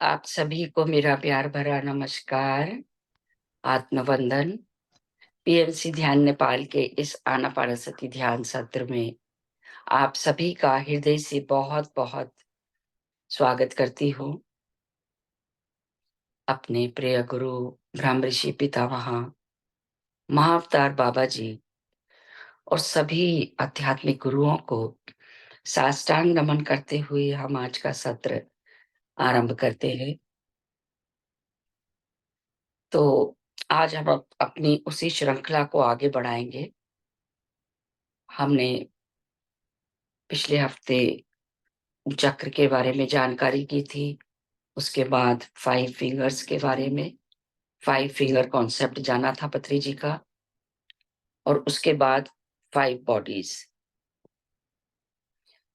आप सभी को मेरा प्यार भरा नमस्कार, आत्मवंदन। पीएमसी ध्यान नेपाल के इस आनापानसती ध्यान सत्र में आप सभी का हृदय से बहुत बहुत स्वागत करती हूँ। अपने प्रिय गुरु ब्रह्म ऋषि पितामह महाअवतार बाबा जी और सभी आध्यात्मिक गुरुओं को साष्टांग नमन करते हुए हम आज का सत्र आरंभ करते हैं। तो आज हम अपनी उसी श्रृंखला को आगे बढ़ाएंगे। हमने पिछले हफ्ते चक्र के बारे में जानकारी की थी, उसके बाद 5 फिंगर्स के बारे में 5 फिंगर कॉन्सेप्ट जाना था पत्री जी का, और उसके बाद 5 बॉडीज।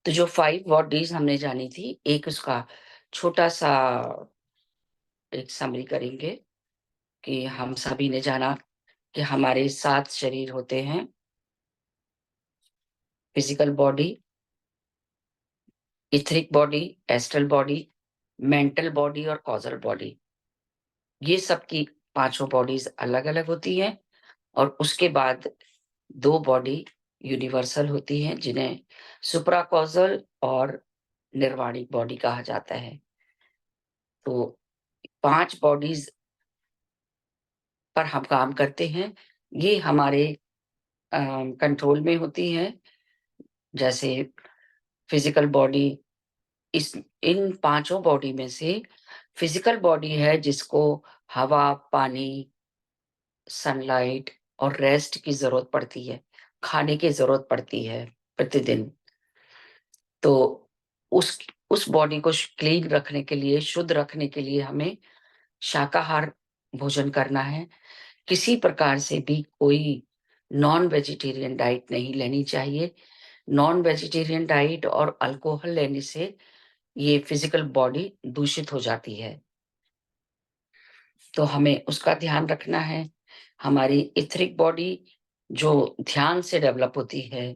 तो जो 5 बॉडीज हमने जानी थी, एक उसका छोटा सा एक समरी करेंगे कि हम सभी ने जाना कि हमारे 7 शरीर होते हैं: physical body, etheric body, astral body, mental body और कॉजल बॉडी। ये सबकी 5 बॉडीज अलग अलग होती हैं। और उसके बाद 2 बॉडी यूनिवर्सल होती हैं, जिन्हें सुप्राकॉजल और निर्वाणिक बॉडी कहा जाता है। तो 5 बॉडीज पर हम काम करते हैं। ये हमारे कंट्रोल में होती हैं। जैसे फिजिकल बॉडी, इस इन 5 बॉडी में से फिजिकल बॉडी है जिसको हवा, पानी, सनलाइट और रेस्ट की जरूरत पड़ती है, खाने की जरूरत पड़ती है प्रतिदिन। तो उस उस बॉडी को क्लीन रखने के लिए, शुद्ध रखने के लिए हमें शाकाहार भोजन करना है। किसी प्रकार से भी कोई नॉन वेजिटेरियन डाइट नहीं लेनी चाहिए। नॉन वेजिटेरियन डाइट और अल्कोहल लेने से ये फिजिकल बॉडी दूषित हो जाती है, तो हमें उसका ध्यान रखना है। हमारी इथरिक बॉडी जो ध्यान से डेवलप होती है,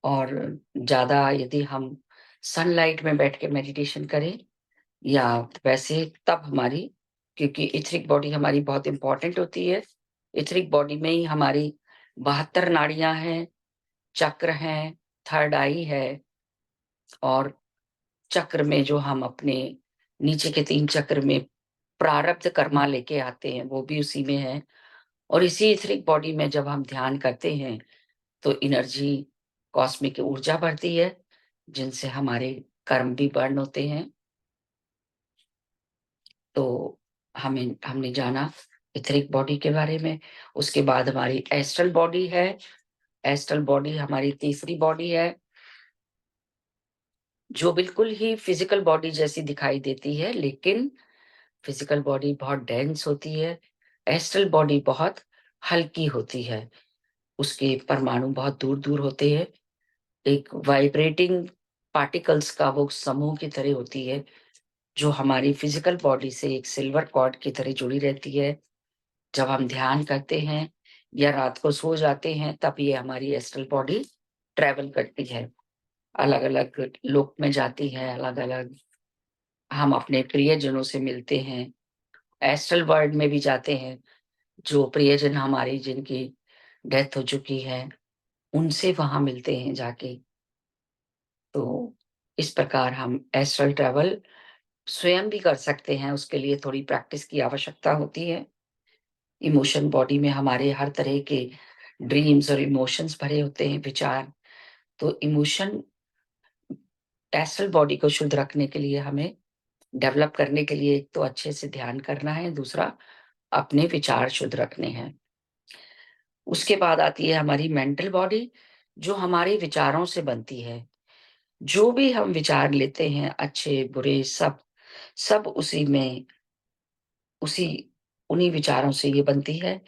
और ज्यादा यदि हम सनलाइट में बैठ के मेडिटेशन करें या वैसे, तब हमारी, क्योंकि इथरिक बॉडी हमारी बहुत इंपॉर्टेंट होती है। इथरिक बॉडी में ही हमारी 72 नाड़ियां हैं, चक्र हैं, थर्ड आई है, और चक्र में जो हम अपने नीचे के 3 चक्र में प्रारब्ध कर्मा लेके आते हैं, वो भी उसी में है। और इसी इथरिक बॉडी में जब हम ध्यान करते हैं तो एनर्जी, कॉस्मिक ऊर्जा बढ़ती है, जिनसे हमारे कर्म भी बर्न होते हैं। तो हमने जाना इथरिक बॉडी के बारे में। उसके बाद हमारी एस्ट्रल बॉडी है। एस्ट्रल बॉडी हमारी तीसरी बॉडी है, जो बिल्कुल ही फिजिकल बॉडी जैसी दिखाई देती है, लेकिन फिजिकल बॉडी बहुत डेंस होती है, एस्ट्रल बॉडी बहुत हल्की होती है। उसके परमाणु बहुत दूर दूर होते हैं। एक वाइब्रेटिंग पार्टिकल्स का वो समूह की तरह होती है, जो हमारी फिजिकल बॉडी से एक सिल्वर कॉर्ड की तरह जुड़ी रहती है। जब हम ध्यान करते हैं या रात को सो जाते हैं, तब ये हमारी एस्ट्रल बॉडी ट्रेवल करती है, अलग अलग लोक में जाती है, अलग अलग हम अपने प्रियजनों से मिलते हैं। एस्ट्रल वर्ल्ड में भी जाते हैं, जो प्रियजन हमारी, जिनकी डेथ हो चुकी है, उनसे वहां मिलते हैं जाके। तो इस प्रकार हम एस्ट्रल ट्रैवल स्वयं भी कर सकते हैं। उसके लिए थोड़ी प्रैक्टिस की आवश्यकता होती है। इमोशन बॉडी में हमारे हर तरह के ड्रीम्स और इमोशंस भरे होते हैं, विचार। तो इमोशन एस्ट्रल बॉडी को शुद्ध रखने के लिए, हमें डेवलप करने के लिए, एक तो अच्छे से ध्यान करना है, दूसरा अपने विचार शुद्ध रखने हैं। उसके बाद आती है हमारी मेंटल बॉडी, जो हमारे विचारों से बनती है। जो भी हम विचार लेते हैं, अच्छे बुरे, सब सब उसी में, उसी उन्हीं विचारों से ये बनती है।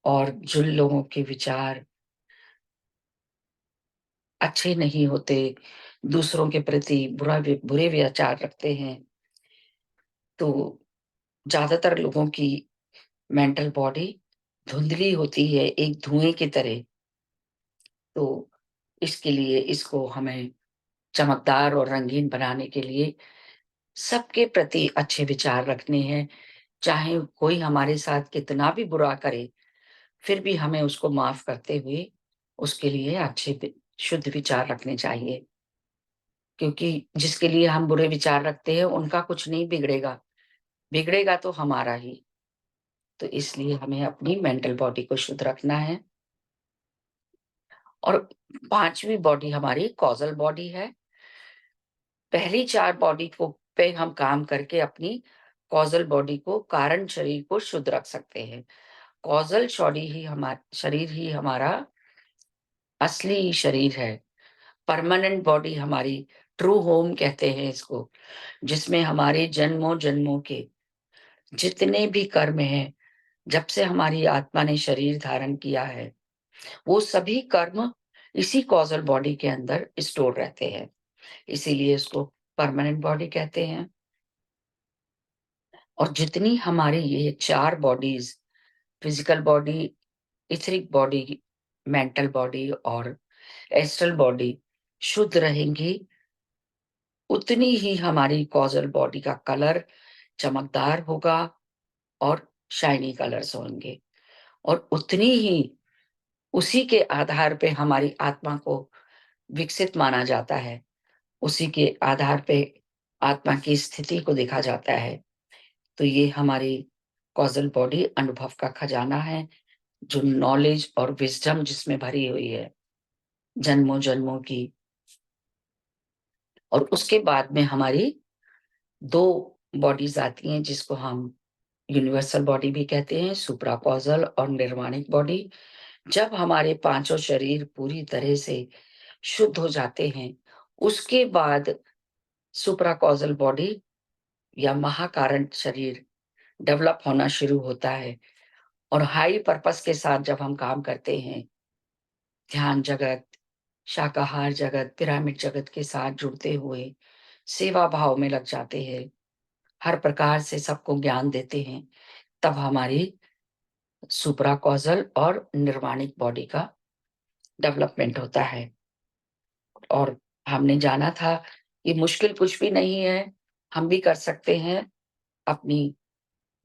और जिन लोगों के विचार अच्छे नहीं होते, दूसरों के प्रति बुरे विचार रखते हैं, तो ज्यादातर लोगों की मेंटल बॉडी धुंधली होती है, एक धुएं की तरह। तो इसके लिए, इसको हमें चमकदार और रंगीन बनाने के लिए सबके प्रति अच्छे विचार रखने हैं, चाहे कोई हमारे साथ कितना भी बुरा करे, फिर भी हमें उसको माफ़ करते हुए उसके लिए अच्छे शुद्ध विचार रखने चाहिए। क्योंकि जिसके लिए हम बुरे विचार रखते हैं, उनका कुछ नहीं बिगड़ेगा, बिगड़ेगा तो हमारा ही। तो इसलिए हमें अपनी मेंटल बॉडी को शुद्ध रखना है। और 5वीं बॉडी हमारी कॉज़ल बॉडी है। पहली 4 बॉडी को पे हम काम करके अपनी कॉज़ल बॉडी को, कारण शरीर को शुद्ध रख सकते हैं। कॉज़ल शरीर ही हमारा असली शरीर है। परमानेंट बॉडी हमारी ट्रू होम कहते हैं इसको, जिसमें हमारे जन्मों-जन्मों के जितने भी कर्म हैं, जब से हमारी आत्मा ने शरीर धारण किया है, वो सभी कर्म इसी कॉज़ल बॉडी के अंदर स्टोर रहते हैं। इसीलिए इसको परमानेंट बॉडी कहते हैं। और जितनी हमारी ये 4 bodies, physical body, etheric body, mental body और एस्ट्रल बॉडी शुद्ध रहेंगी, उतनी ही हमारी कॉज़ल बॉडी का कलर चमकदार होगा और शाइनी कलर्स होंगे। और उतनी ही उसी के आधार पे हमारी आत्मा को विकसित माना जाता है। उसी के आधार पे आत्मा की स्थिति को देखा जाता है। तो ये हमारी कॉज़ल बॉडी अनुभव का खजाना है, जो नॉलेज और विज़डम जिसमें भरी हुई है, जन्मों-जन्मों की। और उसके बाद में हमारी 2 बॉडीज़ आती हैं, जिसको हम यूनिवर्सल बॉडी भी कहते हैं, सुप्रा कॉज़ल और निर्वाणिक बॉडी। जब हमारे पाँचों शरीर पूरी तरह से शुद्ध हो जाते हैं, उसके बाद सुप्रा कॉज़ल बॉडी या महाकारण शरीर डेवलप होना शुरू होता है। और हाई पर्पस के साथ जब हम काम करते हैं, ध्यान जगत, शाकाहार जगत, पिरामिड जगत के साथ जुड़ते हुए सेवा भाव में लग जाते हैं, हर प्रकार से सबको ज्ञान देते हैं, तब हमारी सुप्रा कॉज़ल और निर्वाणिक बॉडी का डेवलपमेंट होता है। और हमने जाना था कि मुश्किल कुछ भी नहीं है, हम भी कर सकते हैं अपनी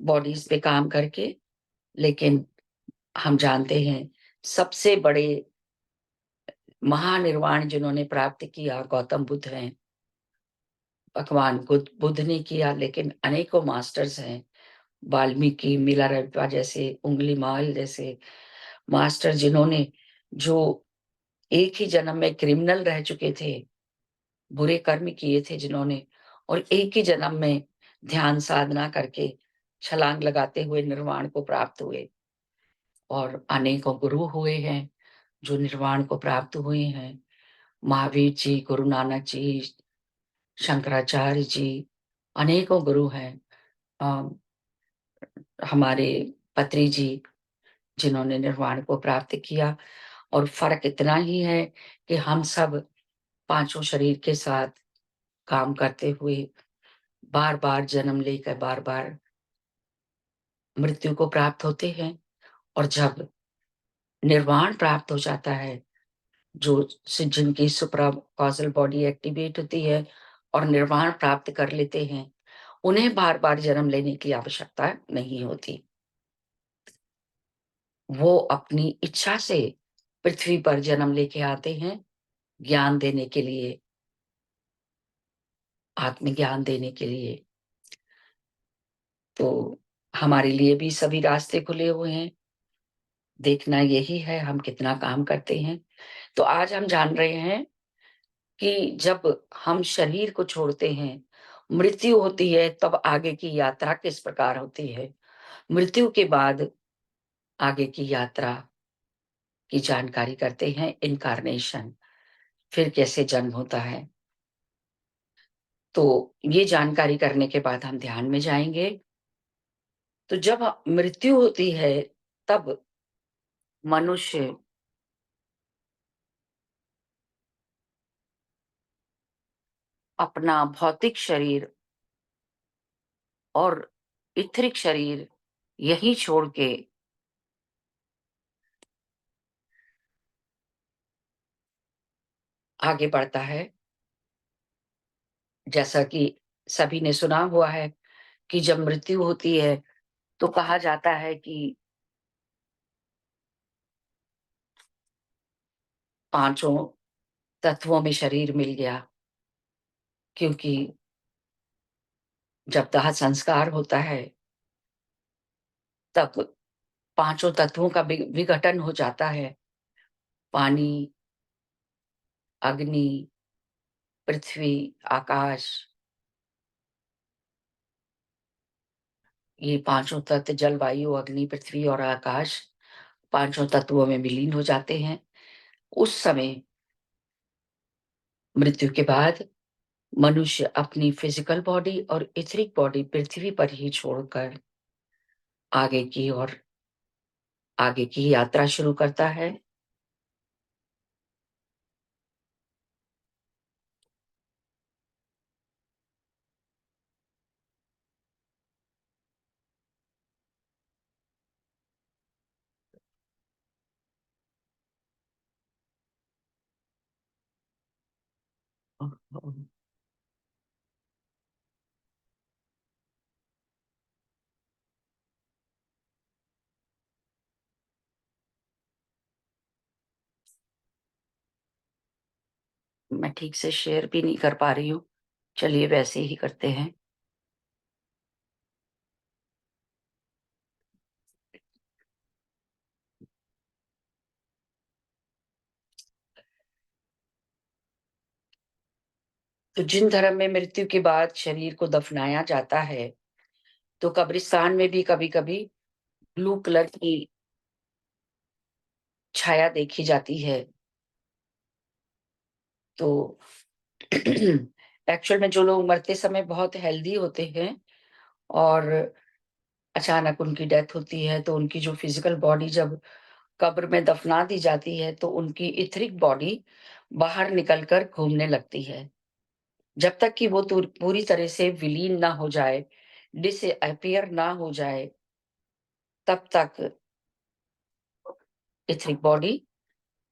बॉडीज़ पे काम करके। लेकिन हम जानते हैं सबसे बड़े महानिर्वाण जिन्होंने प्राप्त किया गौतम बुद्ध हैं। भगवान बुद्ध ने किया, लेकिन अनेकों मास्टर्स हैं। वाल्मीकि, मिलारेप्पा जैसे, उंगलीमाल जैसे मास्टर, जिन्होंने जो एक ही जन्म में क्रिमिनल रह चुके थे, बुरे कर्म किए थे जिन्होंने, और एक ही जन्म में ध्यान साधना करके छलांग लगाते हुए निर्वाण को प्राप्त हुए। और अनेकों गुरु हुए हैं जो निर्वाण को प्राप्त हुए हैं। महावीर जी, गुरु नानक जी, शंकराचार्य जी, अनेकों गुरु हैं। अ, हमारे पत्री जी, जिन्होंने निर्वाण को प्राप्त किया। और फ़र्क इतना ही है कि हम सब पाँचों शरीर के साथ काम करते हुए बार-बार जन्म लेकर बार-बार मृत्यु को प्राप्त होते हैं। और जब निर्वाण प्राप्त हो जाता है, जो जिनकी सुप्रा कॉज़ल बॉडी एक्टिवेट होती है और निर्वाण प्राप्त कर लेते हैं, उन्हें बार-बार जन्म लेने की आवश्यकता नहीं होती। वो अपनी इच्छा से पृथ्वी पर जन्म लेके आते हैं, ज्ञान देने के लिए, आत्मज्ञान देने के लिए। तो हमारे लिए भी सभी रास्ते खुले हुए हैं। देखना यही है हम कितना काम करते हैं। तो आज हम जान रहे हैं कि जब हम शरीर को छोड़ते हैं, मृत्यु होती है, तब आगे की यात्रा किस प्रकार होती है। मृत्यु के बाद आगे की यात्रा की जानकारी करते हैं, इन्कार्नेशन, फिर कैसे जन्म होता है। तो ये जानकारी करने के बाद हम ध्यान में जाएँगे। तो जब मृत्यु होती है, तब मनुष्य अपना भौतिक शरीर और इथरिक शरीर यहीं छोड़ के आगे बढ़ता है। जैसा कि सभी ने सुना हुआ है कि जब मृत्यु होती है तो कहा जाता है कि पाँचों तत्वों में शरीर मिल गया, क्योंकि जब दाह संस्कार होता है तब पाँचों तत्वों का विघटन हो जाता है। पानी, अग्नि, पृथ्वी, आकाश, ये पाँचों तत्व जल, वायु, अग्नि, पृथ्वी और आकाश पाँचों तत्वों में विलीन हो जाते हैं। उस समय मृत्यु के बाद मनुष्य अपनी फिजिकल बॉडी और इथरिक बॉडी पृथ्वी पर ही छोड़कर आगे की ओर आगे की यात्रा शुरू करता है। मैं ठीक से शेयर भी नहीं कर पा रही हूँ। चलिए वैसे ही करते हैं। तो जिन धर्म में मृत्यु के बाद शरीर को दफनाया जाता है, तो कब्रिस्तान में भी कभी-कभी ब्लू कलर की छाया देखी जाती है। तो एक्चुअल में जो लोग मरते समय बहुत हेल्दी होते हैं और अचानक उनकी डेथ होती है, तो उनकी जो फिजिकल बॉडी जब कब्र में दफना दी जाती है, तो उनकी इथरिक बॉडी बाहर निकल कर घूमने लगती है। जब तक कि वो पूरी तरह से विलीन ना हो जाए, डिसअपियर ना हो जाए, तब तक इथरिक बॉडी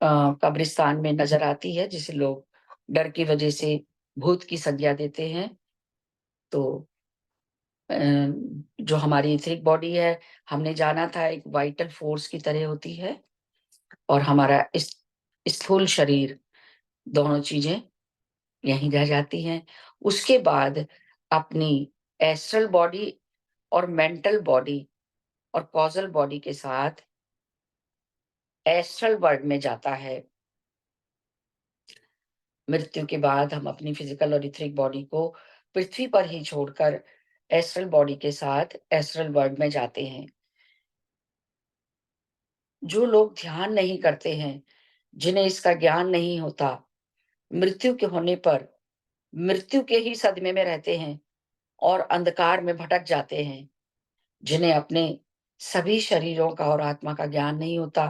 अ, कब्रिस्तान में नज़र आती है, जिसे लोग डर की वजह से भूत की संज्ञा देते हैं। तो अ, जो हमारी इथरिक बॉडी है, हमने जाना था एक वाइटल फोर्स की तरह होती है, और हमारा इस स्थूल शरीर, दोनों चीज़ें यहीं रह जाती हैं। उसके बाद अपनी एस्ट्रल बॉडी और मेंटल बॉडी और कॉज़ल बॉडी के साथ एस्ट्रल वर्ल्ड में जाता है। मृत्यु के बाद हम अपनी फिजिकल और इथरिक बॉडी को पृथ्वी पर ही छोड़कर एस्ट्रल बॉडी के साथ एस्ट्रल वर्ल्ड में जाते हैं। जो लोग ध्यान नहीं करते हैं, जिन्हें इसका ज्ञान नहीं होता, मृत्यु के होने पर मृत्यु के ही सदमे में रहते हैं और अंधकार में भटक जाते हैं। जिन्हें अपने सभी शरीरों का और आत्मा का ज्ञान नहीं होता,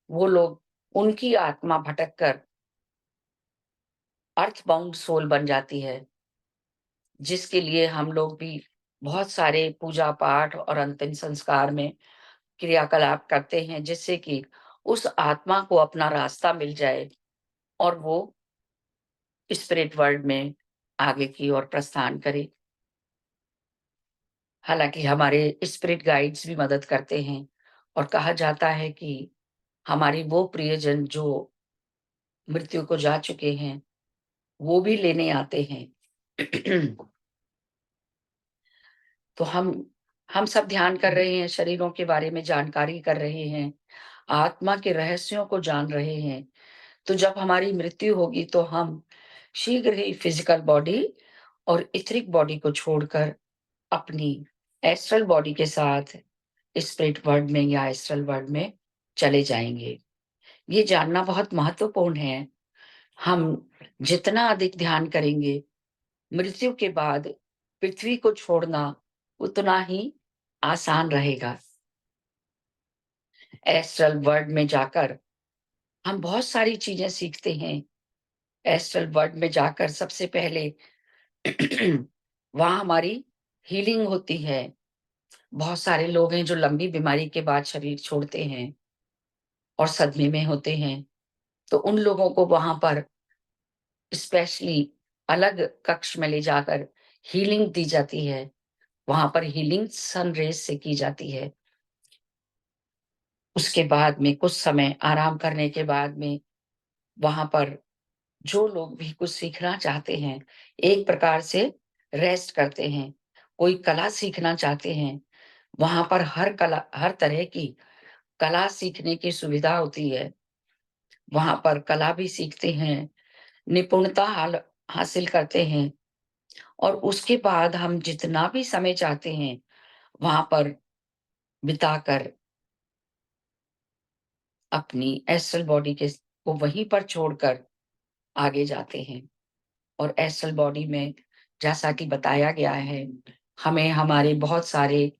वो लोग, उनकी आत्मा भटक कर अर्थ बाउंड सोल बन जाती है, जिसके लिए हम लोग भी बहुत सारे पूजा पाठ और अंतिम संस्कार में क्रियाकलाप करते हैं, जिससे कि उस आत्मा को अपना रास्ता मिल जाए और वो स्पिरिट वर्ल्ड में आगे की ओर प्रस्थान करे। हालांकि हमारे स्पिरिट गाइड्स भी मदद करते हैं, और कहा जाता है कि हमारी वो प्रियजन जो मृत्यु को जा चुके हैं, वो भी लेने आते हैं। तो हम सब ध्यान कर रहे हैं, शरीरों के बारे में जानकारी कर रहे हैं, आत्मा के रहस्यों को जान रहे हैं। तो जब हमारी मृत्यु होगी तो हम शीघ्र ही फिजिकल बॉडी और इथरिक बॉडी को छोड़कर अपनी एस्ट्रल बॉडी के साथ स्पिरिट वर्ल्ड में या एस्ट्रल वर्ल्ड में चले जाएंगे। ये जानना बहुत महत्वपूर्ण है। हम जितना अधिक ध्यान करेंगे, मृत्यु के बाद पृथ्वी को छोड़ना उतना ही आसान रहेगा। एस्ट्रल वर्ल्ड में जाकर हम बहुत सारी चीजें सीखते हैं। एस्ट्रल वर्ल्ड में जाकर सबसे पहले वहां हमारी हीलिंग होती है। बहुत सारे लोग हैं जो लंबी बीमारी के बाद शरीर छोड़ते हैं और सदमे में होते हैं, तो उन लोगों को वहां पर स्पेशली अलग कक्ष में ले जाकर हीलिंग दी जाती है, वहां पर हीलिंग सन रेज से की जाती है। उसके बाद में कुछ समय आराम करने के बाद में वहां पर जो लोग भी कुछ सीखना चाहते हैं, एक प्रकार से रेस्ट करते हैं। कोई कला सीखना चाहते हैं, वहां पर हर तरह की कला सीखने की सुविधा होती है। वहां पर कला भी सीखते हैं, निपुणता हासिल करते हैं, और उसके बाद हम जितना भी समय चाहते हैं वहां पर बिताकर अपनी एस्ट्रल बॉडी के को वहीं पर छोड़कर आगे जाते हैं। और एस्ट्रल बॉडी में जैसा कि बताया गया है, हमें हमारे बहुत सारे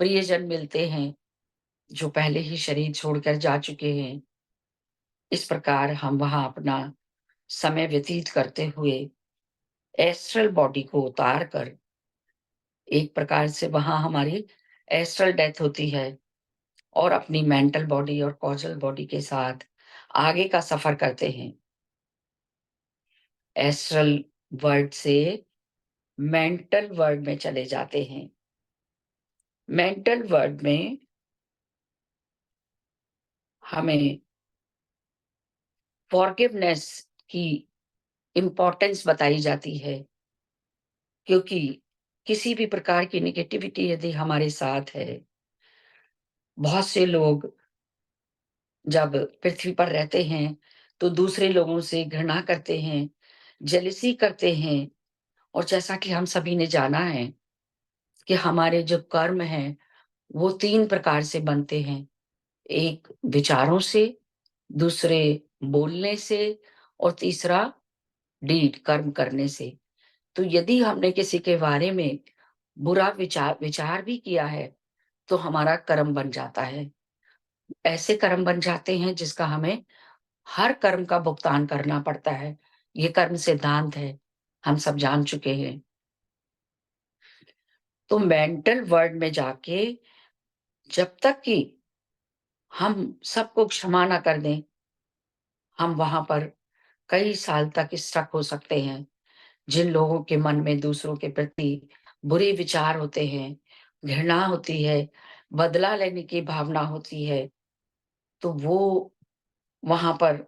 प्रियजन मिलते हैं जो पहले ही शरीर छोड़कर जा चुके हैं। इस प्रकार हम वहां अपना समय व्यतीत करते हुए एस्ट्रल बॉडी को उतार कर एक प्रकार से वहां हमारी एस्ट्रल डेथ होती है, और अपनी मेंटल बॉडी और कॉजल बॉडी के साथ आगे का सफर करते हैं। एस्ट्रल वर्ल्ड से मेंटल वर्ल्ड में चले जाते हैं। मेंटल वर्ल्ड में हमें फॉरगिवनेस की इम्पोर्टेंस बताई जाती है, क्योंकि किसी भी प्रकार की नेगेटिविटी यदि हमारे साथ है, बहुत से लोग जब पृथ्वी पर रहते हैं तो दूसरे लोगों से घृणा करते हैं, जेलसी करते हैं। और जैसा कि हम सभी ने जाना है कि हमारे जो कर्म हैं वो 3 प्रकार से बनते हैं। एक विचारों से, दूसरे बोलने से, और तीसरा डीड कर्म करने से। तो यदि हमने किसी के बारे में बुरा विचार विचार भी किया है तो हमारा कर्म बन जाता है। ऐसे कर्म बन जाते हैं जिसका हमें हर कर्म का भुगतान करना पड़ता है। ये कर्म सिद्धांत है, हम सब जान चुके हैं। तो मेंटल वर्ल्ड में जाके जब तक कि हम सबको क्षमा ना कर दें, हम वहां पर कई साल तक स्टक हो सकते हैं। जिन लोगों के मन में दूसरों के प्रति बुरे विचार होते हैं, घृणा होती है, बदला लेने की भावना होती है, तो वो वहां पर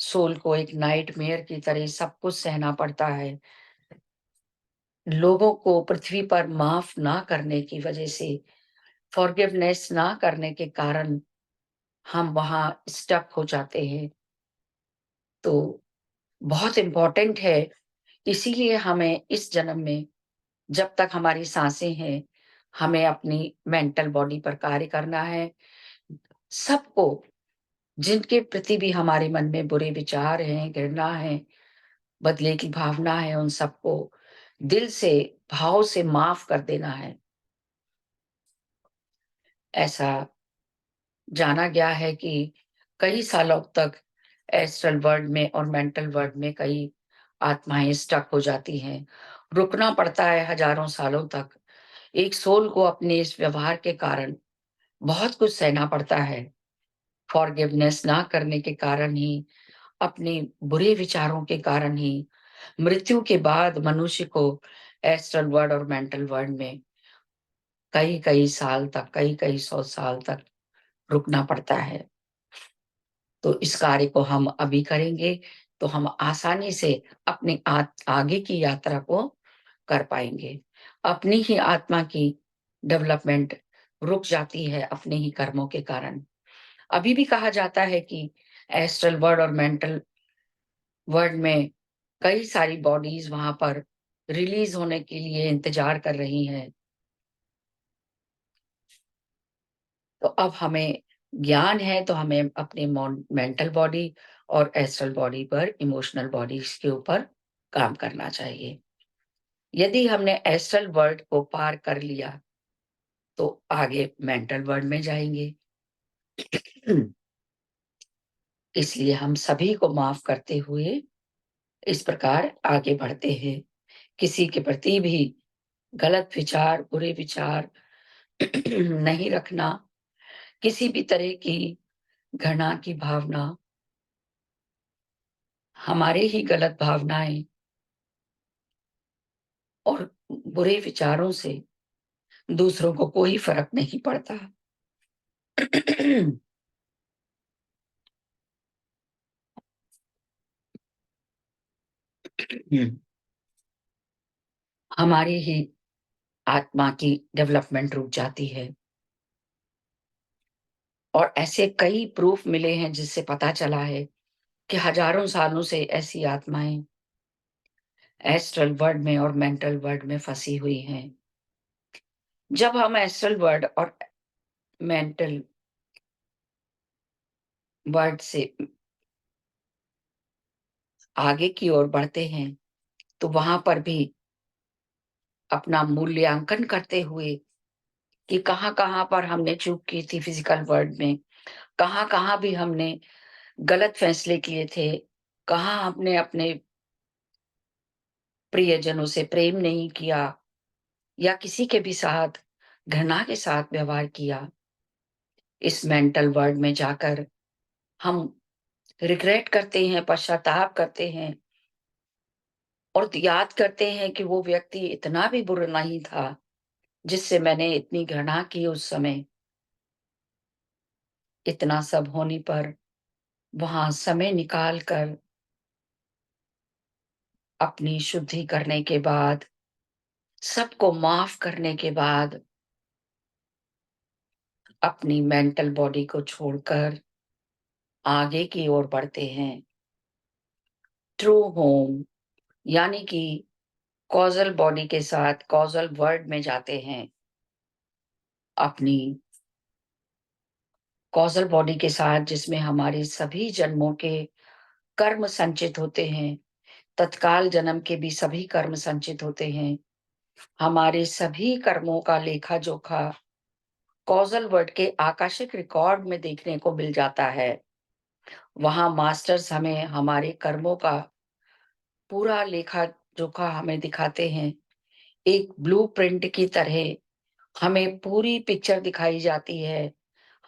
सोल को एक नाइटमेयर की तरह सब कुछ सहना पड़ता है। लोगों को पृथ्वी पर माफ ना करने की वजह से, फॉरगिवनेस ना करने के कारण हम वहां स्टक हो जाते हैं। तो बहुत इम्पोर्टेंट है, इसीलिए हमें इस जन्म में जब तक हमारी सांसें हैं, हमें अपनी मेंटल बॉडी पर कार्य करना है। सबको, जिनके प्रति भी हमारे मन में बुरे विचार हैं, घृणा है, बदले की भावना है, उन सबको दिल से, भाव से माफ कर देना है। ऐसा जाना गया है कि कई सालों तक एस्ट्रल वर्ल्ड में और मेंटल वर्ल्ड में कई आत्माएं स्टक हो जाती हैं। रुकना पड़ता है हजारों सालों तक। एक सोल को अपने इस व्यवहार के कारण बहुत कुछ सहना पड़ता है। फॉरगिवनेस ना करने के कारण ही, अपने बुरे विचारों के कारण ही मृत्यु के बाद मनुष्य को एस्ट्रल वर्ल्ड और मेंटल वर्ल्ड में कई कई साल तक, कई कई सौ साल तक रुकना पड़ता है। तो इस कार्य को हम अभी करेंगे तो हम आसानी से अपनी आगे की यात्रा को कर पाएंगे। अपनी ही आत्मा की डेवलपमेंट रुक जाती है अपने ही कर्मों के कारण। अभी भी कहा जाता है कि एस्ट्रल वर्ल्ड और मेंटल वर्ल्ड में कई सारी बॉडीज वहां पर रिलीज होने के लिए इंतजार कर रही हैं। तो अब हमें ज्ञान है तो हमें अपने मेंटल बॉडी और एस्ट्रल बॉडी पर, इमोशनल बॉडीज के ऊपर काम करना चाहिए। यदि हमने एस्ट्रल वर्ल्ड को पार कर लिया तो आगे मेंटल वर्ल्ड में जाएंगे। इसलिए हम सभी को माफ करते हुए इस प्रकार आगे बढ़ते हैं। किसी के प्रति भी गलत विचार, बुरे विचार नहीं रखना, किसी भी तरह की घृणा की भावना, हमारे ही गलत भावनाएं और बुरे विचारों से दूसरों को कोई फर्क नहीं पड़ता। हमारी ही आत्मा की डेवलपमेंट रुक जाती है। और ऐसे कई प्रूफ मिले हैं जिससे पता चला है कि हजारों सालों से ऐसी आत्माएं एस्ट्रल वर्ल्ड में और मेंटल वर्ल्ड में फंसी हुई हैं। जब हम एस्ट्रल वर्ल्ड और मेंटल वर्ल्ड से आगे की ओर बढ़ते हैं, तो वहां पर भी अपना मूल्यांकन करते हुए कि कहाँ-कहाँ पर हमने चूक की थी फिजिकल वर्ल्ड में, कहाँ-कहाँ भी हमने गलत फैसले किए थे, कहाँ हमने अपने प्रियजनों से प्रेम नहीं किया या किसी के भी साथ घृणा के साथ व्यवहार किया। इस मेंटल वर्ल्ड में जाकर हम रिग्रेट करते हैं, पश्चाताप करते हैं और याद करते हैं कि वो व्यक्ति इतना भी बुरा नहीं था, जिससे मैंने इतनी घृणा की उस समय। इतना सब होने पर वहाँ समय निकाल कर अपनी शुद्धि करने के बाद, सबको माफ करने के बाद, अपनी मेंटल बॉडी को छोड़कर आगे की ओर बढ़ते हैं। ट्रू होम यानी कि कॉज़ल बॉडी के साथ कॉज़ल वर्ल्ड में जाते हैं। अपनी कॉज़ल बॉडी के साथ जिसमें हमारे सभी जन्मों के कर्म संचित होते हैं, तत्काल जन्म के भी सभी कर्म संचित होते हैं। हमारे सभी कर्मों का लेखा-जोखा कॉज़ल वर्ल्ड के आकाशिक रिकॉर्ड में देखने को मिल जाता है। वहाँ मास्टर्स हमें हमारे कर्मों का पूरा लेखा-जोखा हमें दिखाते हैं। एक ब्लूप्रिंट की तरह हमें पूरी पिक्चर दिखाई जाती है।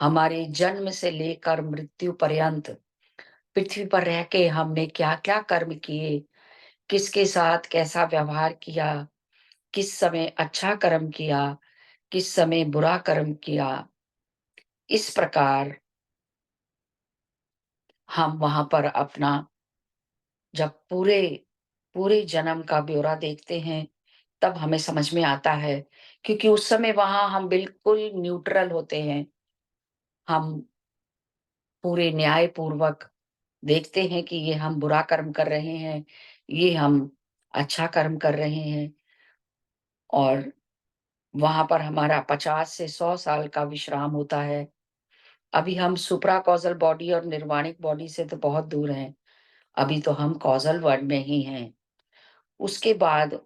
हमारे जन्म से लेकर मृत्यु पर्यंत पृथ्वी पर रह के हमने क्या-क्या कर्म किए, किसके साथ कैसा व्यवहार किया, किस समय अच्छा कर्म किया, किस समय बुरा कर्म किया। इस प्रकार हम वहाँ पर अपना जब पूरे पूरे जन्म का ब्यौरा देखते हैं, तब हमें समझ में आता है, क्योंकि उस समय वहाँ हम बिल्कुल न्यूट्रल होते हैं। हम पूरे न्यायपूर्वक देखते हैं कि ये हम बुरा कर्म कर रहे हैं, ये हम अच्छा कर्म कर रहे हैं और वहाँ पर हमारा 50 से 100 साल का विश्राम होता है। अभी हम सुप्रा कॉज़ल बॉडी और निर्वाणिक बॉडी से तो बहुत दूर हैं। अभी तो हम कॉज़ल वर्ल्ड में ही हैं। उसके बाद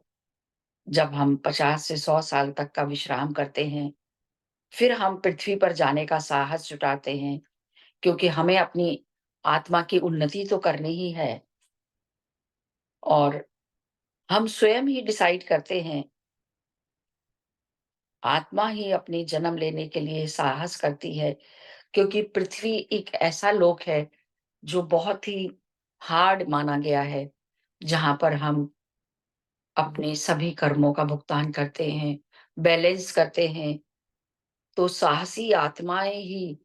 जब हम 50 से 100 साल तक का विश्राम करते हैं, फिर हम पृथ्वी पर जाने का साहस जुटाते हैं, क्योंकि हमें अपनी आत्मा की उन्नति तो करनी ही है और हम स्वयं ही डिसाइड करते हैं। आत्मा ही अपनी जन्म लेने के लिए साहस करती है, क्योंकि पृथ्वी एक ऐसा लोक है, जो बहुत ही हार्ड माना गया है, जहाँ पर हम अपने सभी कर्मों का भुगतान करते हैं, बैलेंस करते हैं। तो साहसी आत्माएँ ही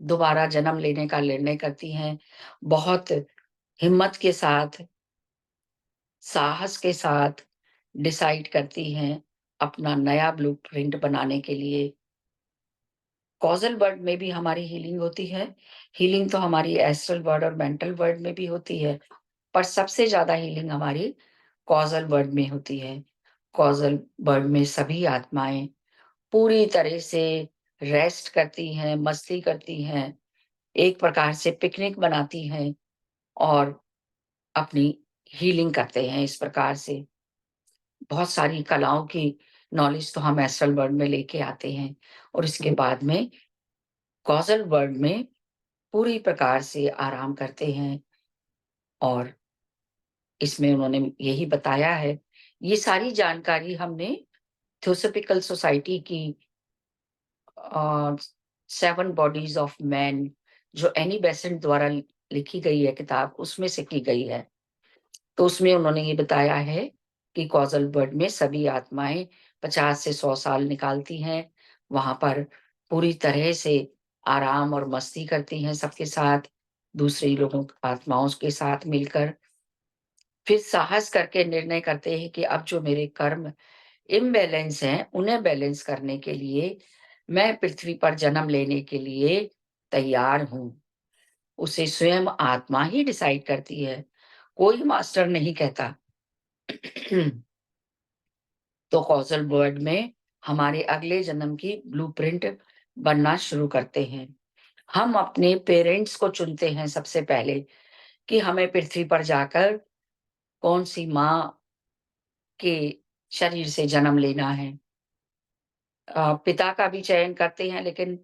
दोबारा जन्म लेने का निर्णय करती हैं। बहुत हिम्मत के साथ, साहस के साथ डिसाइड करती हैं अपना नया ब्लूप्रिंट बनाने के लिए। कॉज़ल वर्ल्ड में भी हमारी हीलिंग होती है। हीलिंग तो हमारी एस्ट्रल वर्ल्ड और मेंटल वर्ल्ड में भी होती है, पर सबसे ज़्यादा हीलिंग हमारी कॉज़ल वर्ल्ड में होती है। कॉज़ल वर्ल्ड में सभी आत्माएँ पूरी तरह से रेस्ट करती हैं, मस्ती करती हैं, एक प्रकार से पिकनिक मनाती हैं और अपनी हीलिंग करते हैं इस प्रकार से। बहुत सारी कलाओं की नॉलेज तो हम एस्ट्रल वर्ल्ड में लेके आते हैं और इसके बाद में कॉज़ल वर्ल्ड में पूरी प्रकार से आराम करते हैं और इसमें उन्होंने यही बताया है। ये सारी जानकारी हमने थियोसॉफिकल सोसाइटी की अ, 7 बॉडीज़ ऑफ मैन जो एनी बेसेंट द्वारा लिखी गई है किताब, उसमें से की गई है। तो उसमें उन्होंने ये बताया है कि कॉज़ल वर्ल्ड में सभी आत्माएँ 50 से 100 साल निकालती हैं। वहाँ पर पूरी तरह से आराम और मस्ती करती हैं सबके साथ, दूसरे लोगों आत्माओं के साथ मिलकर। फिर साहस करके निर्णय करते हैं कि अब जो मेरे कर्म इम्बैलेंस हैं, उन्हें बैलेंस करने के लिए मैं पृथ्वी पर जन्म लेने के लिए तैयार हूँ। उसे स्वयं आत्मा ही डिसाइड करती है, कोई मास्टर नहीं कहता। तो कॉज़ल वर्ल्ड में हमारे अगले जन्म की ब्लूप्रिंट बनना शुरू करते हैं। हम अपने पेरेंट्स को चुनते हैं सबसे पहले कि हमें पृथ्वी पर जाकर कौन-सी माँ के शरीर से जन्म लेना है। पिता का भी चयन करते हैं, लेकिन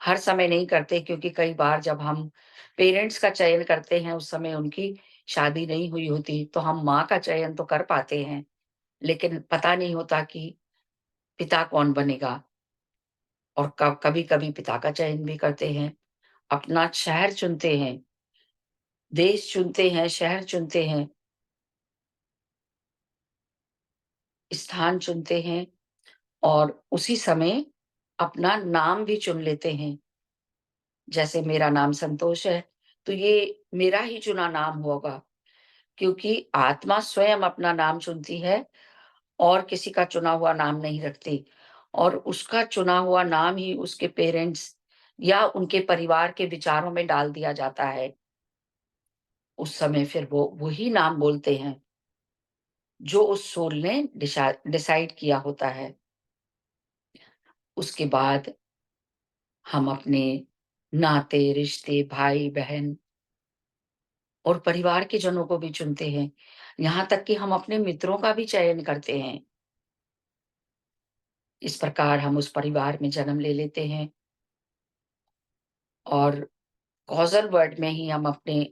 हर समय नहीं करते, क्योंकि कई बार जब हम पेरेंट्स का चयन करते हैं उस समय उनकी शादी नहीं हुई होती, तो हम माँ का चयन तो कर पाते हैं, लेकिन पता नहीं होता कि पिता कौन बनेगा। और कभी-कभी पिता का चयन भी करते हैं, अपना शहर चुनते हैं, देश चुनते हैं, शहर चुनते हैं, स्थान चुनते हैं और उसी समय अपना नाम भी चुन लेते हैं। जैसे मेरा नाम संतोष है, तो ये मेरा ही चुना नाम होगा, क्योंकि आत्मा स्वयं अपना नाम चुनती है और किसी का चुना हुआ नाम नहीं रखती, और उसका चुना हुआ नाम ही उसके पेरेंट्स या उनके परिवार के विचारों में डाल दिया जाता है। उस समय फिर वो वही नाम बोलते हैं, जो उस सोल ने डिसाइड किया होता है। उसके बाद हम अपने नाते, रिश्ते, भाई-बहन और परिवार के जनों को भी चुनते हैं। यहाँ तक कि हम अपने मित्रों का भी चयन करते हैं। इस प्रकार हम उस परिवार में जन्म ले लेते हैं और कॉज़ल वर्ल्ड में ही हम अपने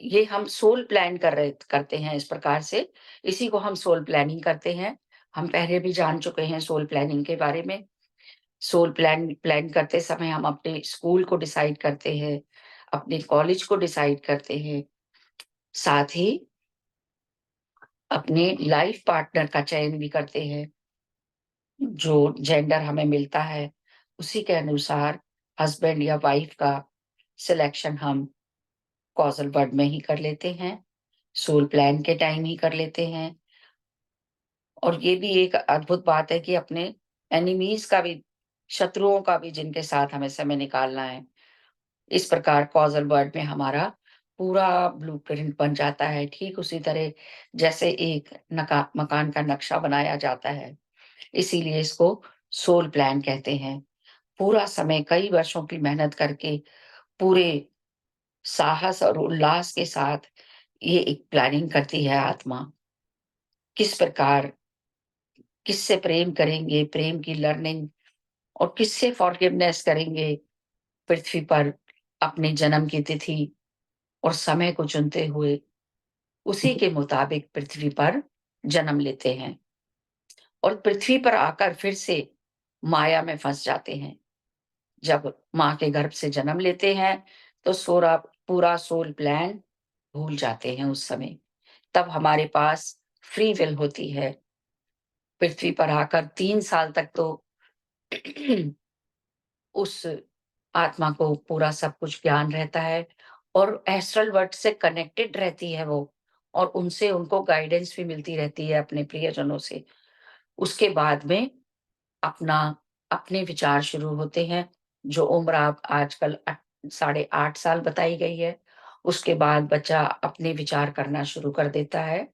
ये हम सोल प्लान करते हैं इस प्रकार से। इसी को हम सोल प्लानिंग करते हैं। हम पहले भी जान चुके हैं सोल प्लानिंग के बारे में। सोल प्लान प्लान करते समय हम अपने स्कूल को डिसाइड करते हैं, अपने कॉलेज को डिसाइड करते हैं, साथ ही अपने लाइफ पार्टनर का चयन भी करते हैं। जो जेंडर हमें मिलता है, उसी के अनुसार हस्बैंड या वाइफ का सिलेक्शन हम कॉज़ल वर्ल्ड में ही कर लेते हैं, सोल प्लान के टाइम ही कर लेते हैं। और ये भी एक अद्भुत बात है कि अपने एनिमीज़ का भी, शत्रुओं का भी, जिनके साथ हमें समय निकालना है। इस प्रकार कॉज़ल वर्ल्ड में हमारा पूरा ब्लूप्रिंट बन जाता है, ठीक उसी तरह जैसे एक नका मकान का नक्शा बनाया जाता है। इसीलिए इसको सोल प्लान कहते हैं। पूरा समय कई वर्षों की मेहनत करके पूरे साहस और उल्लास के साथ ये एक प्लानिंग करती है आत्मा। किस प्रकार किससे प्रेम करेंगे, प्रेम की लर्निंग, और किससे फॉरगिवनेस करेंगे पृथ्वी पर अपने जन्म की तिथि और समय को चुनते हुए उसी के मुताबिक पृथ्वी पर जन्म लेते हैं और पृथ्वी पर आकर फिर से माया में फँस जाते हैं। जब माँ के गर्भ से जन्म लेते हैं, तो पूरा सोल प्लान भूल जाते हैं उस समय। तब हमारे पास फ्री विल होती है। पृथ्वी पर आकर 3 साल तक तो उस आत्मा को पूरा सब कुछ ज्ञान रहता है और एस्ट्रल वर्ल्ड से कनेक्टेड रहती है वो, और उनसे उनको गाइडेंस भी मिलती रहती है अपने प्रियजनों से। उसके बाद में अपना अपने विचार शुरू होते हैं, जो उम्र आप आजकल 8.5 साल बताई गई है। उसके बाद बच्चा अपने विचार करना शुरू कर देता है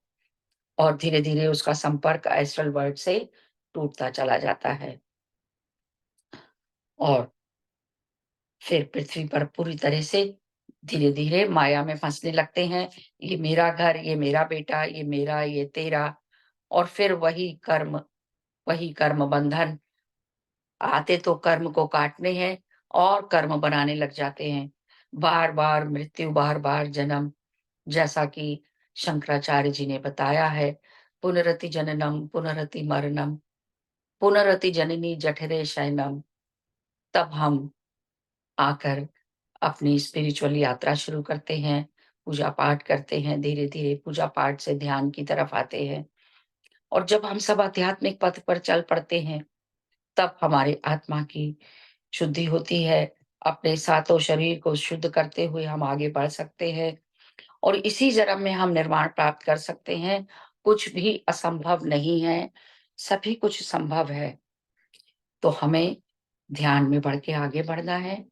और धीरे-धीरे उसका संपर्क एस्ट्रल वर्ल्ड से टूटता चला जाता है और फिर पृथ्वी पर पूरी तरह से धीरे-धीरे माया में फँसने लगते हैं। ये मेरा घर, ये मेरा बेटा, ये मेरा, ये तेरा, और फिर वही कर्म बंधन। आते तो कर्म को काटने हैं और कर्म बनाने लग जाते हैं। बार-बार मृत्यु, बार-बार जन्म, जैसा कि शंकराचार्य जी ने बताया है, पुनरति जननम, पुनरति मरणम, पुनरति जननी जठरे शयनम। तब हम आकर अपनी स्पिरिचुअल यात्रा शुरू करते हैं, पूजा-पाठ करते हैं, धीरे-धीरे पूजा-पाठ से ध्यान की तरफ आते हैं और जब हम सब आध्यात्मिक पथ पर चल पड़ते हैं, तब हमारे आत्मा की शुद्धि होती है। अपने सातों शरीर को शुद्ध करते हुए हम आगे बढ़ सकते हैं और इसी जन्म में हम निर्वाण प्राप्त कर सकते हैं। कुछ भी असंभव नहीं है, सभी कुछ संभव है। तो हमें ध्यान में बढ़ के आगे बढ़ना है।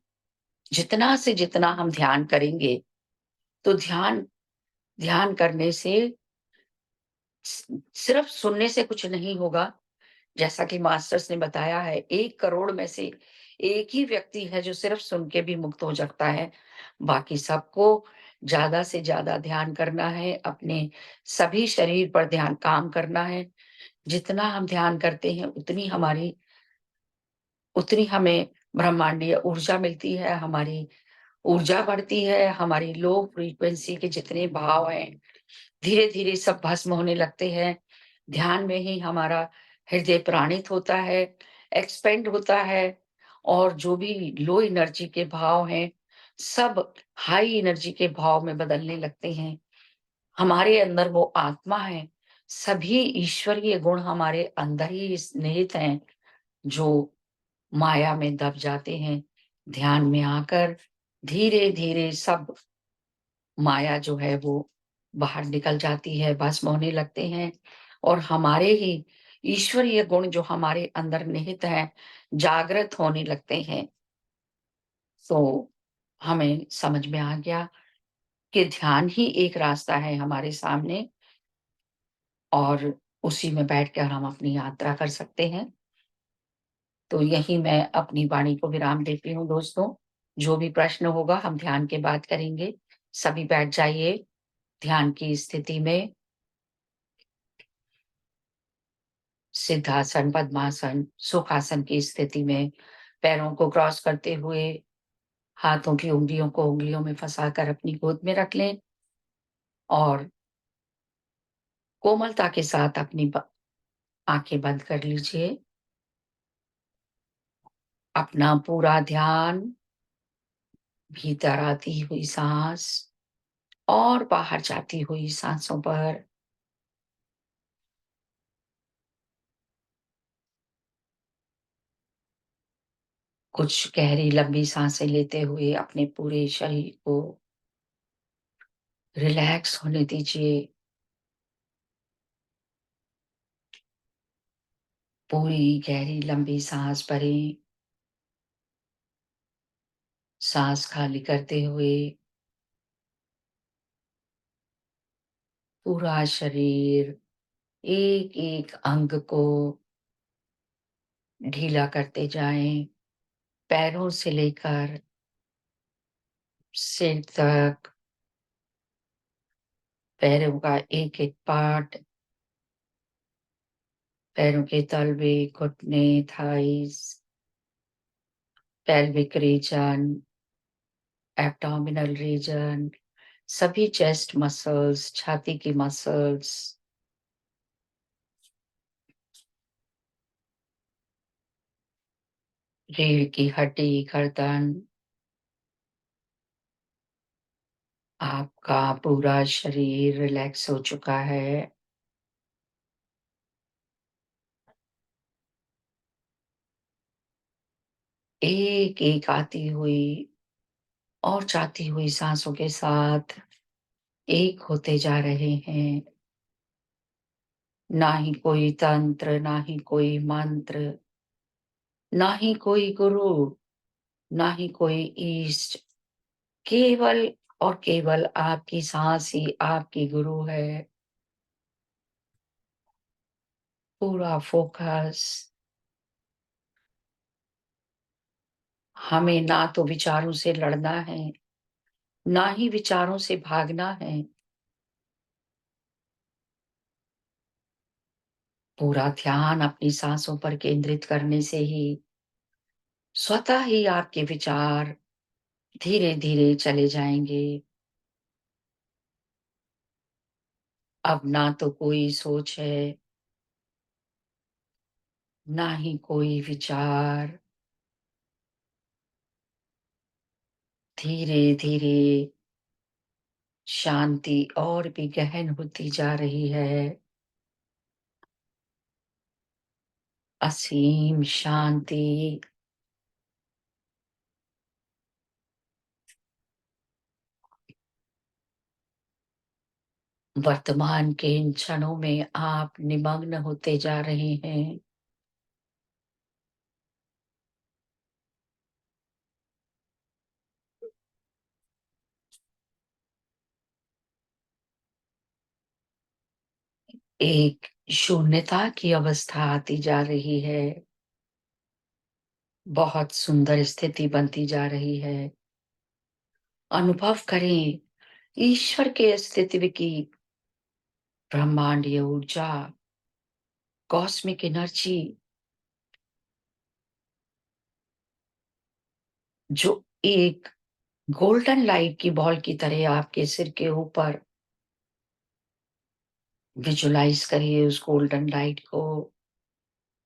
जितना से जितना हम ध्यान करेंगे, तो ध्यान ध्यान करने से सिर्फ सुनने से कुछ नहीं होगा। जैसा कि मास्टर्स ने बताया है, 1 करोड़ में से 1 ही व्यक्ति है जो सिर्फ सुन के भी मुक्त हो सकता है। बाकी सबको ज़्यादा से ज़्यादा ध्यान करना है, अपने सभी शरीर पर ध्यान काम करना है। जितना हम ध्यान करते हैं, उतनी हमें ब्रह्मांडीय ऊर्जा मिलती है, हमारी ऊर्जा बढ़ती है, हमारी लो फ्रीक्वेंसी के जितने भाव हैं, धीरे-धीरे सब भस्म होने लगते हैं। ध्यान में ही हमारा हृदय प्राणित होता है, एक्सपेंड होता है और जो भी लो एनर्जी के भाव हैं, सब हाई एनर्जी के भाव में बदलने लगते हैं। हमारे अंदर वो आत्मा है, सभी ईश्वरीय गुण हमारे अंदर ही निहित हैं, जो माया में दब जाते हैं। ध्यान में आकर धीरे-धीरे सब माया जो है वो बाहर निकल जाती है, भस्म होने लगते हैं और हमारे ही ईश्वरीय गुण जो हमारे अंदर निहित हैं, जागृत होने लगते हैं। तो हमें समझ में आ गया कि ध्यान ही एक रास्ता है हमारे सामने और उसी में बैठकर हम अपनी यात्रा कर सकते हैं। तो यहीं मैं अपनी वाणी को विराम देती हूँ दोस्तों। जो भी प्रश्न होगा हम ध्यान के बाद करेंगे। सभी बैठ जाइए ध्यान की स्थिति में। सिद्धासन, पद्मासन, सुखासन की स्थिति में पैरों को क्रॉस करते हुए हाथों की उँगलियों को उँगलियों में फँसाकर अपनी गोद में रख लें और कोमलता के साथ अपनी आँखें बंद कर लीजिए। अपना पूरा ध्यान भीतर आती हुई साँस और बाहर जाती हुई साँसों पर कुछ गहरी लंबी साँसें लेते हुए अपने पूरे शरीर को रिलैक्स होने दीजिए। पूरी गहरी लंबी साँस भरें, साँस खाली करते हुए पूरा शरीर, एक-एक अंग को ढीला करते जाएँ, पैरों से लेकर सिर तक, पैरों का एक-एक पार्ट, पैरों के तलवे, घुटने, thighs, pelvic region, abdominal region, सभी चेस्ट मसल्स, छाती की मसल्स, रीढ़ की हड्डी, गर्दन, आपका पूरा शरीर रिलैक्स हो चुका है। एक-एक आती हुई और जाती हुई साँसों के साथ एक होते जा रहे हैं। ना ही कोई तंत्र, ना ही कोई मंत्र, ना ही कोई गुरु, ना ही कोई ईष्ट, केवल और केवल आपकी साँस ही आपकी गुरु है। पूरा फ़ोकस, हमें ना तो विचारों से लड़ना है, ना ही विचारों से भागना है। पूरा ध्यान अपनी साँसों पर केंद्रित करने से ही स्वतः ही आपके विचार धीरे-धीरे चले जाएँगे। अब ना तो कोई सोच है, ना ही कोई विचार। धीरे-धीरे शांति और भी गहन होती जा रही है। असीम शांति। वर्तमान के इन क्षणों में आप निमग्न होते जा रहे हैं। एक शून्यता की अवस्था आती जा रही है। बहुत सुंदर स्थिति बनती जा रही है। अनुभव करें ईश्वर के अस्तित्व की ब्रह्मांडीय ऊर्जा, कॉस्मिक एनर्जी, जो एक गोल्डन लाइट की बॉल की तरह आपके सिर के ऊपर विजुलाइज करिए उस गोल्डन लाइट को,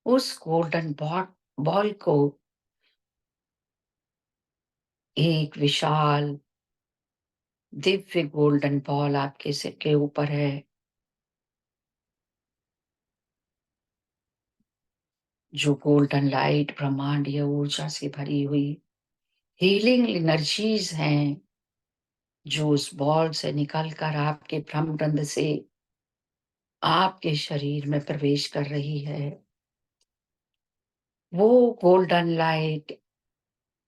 उस गोल्डन बॉल को एक विशाल दिव्य गोल्डन बॉल आपके सिर के ऊपर है, जो गोल्डन लाइट ब्रह्मांडीय ऊर्जा से भरी हुई हीलिंग एनर्जीज हैं, जो उस बॉल से निकलकर आपके ब्रह्मरंध्र से आपके शरीर में प्रवेश कर रही है। वो गोल्डन लाइट,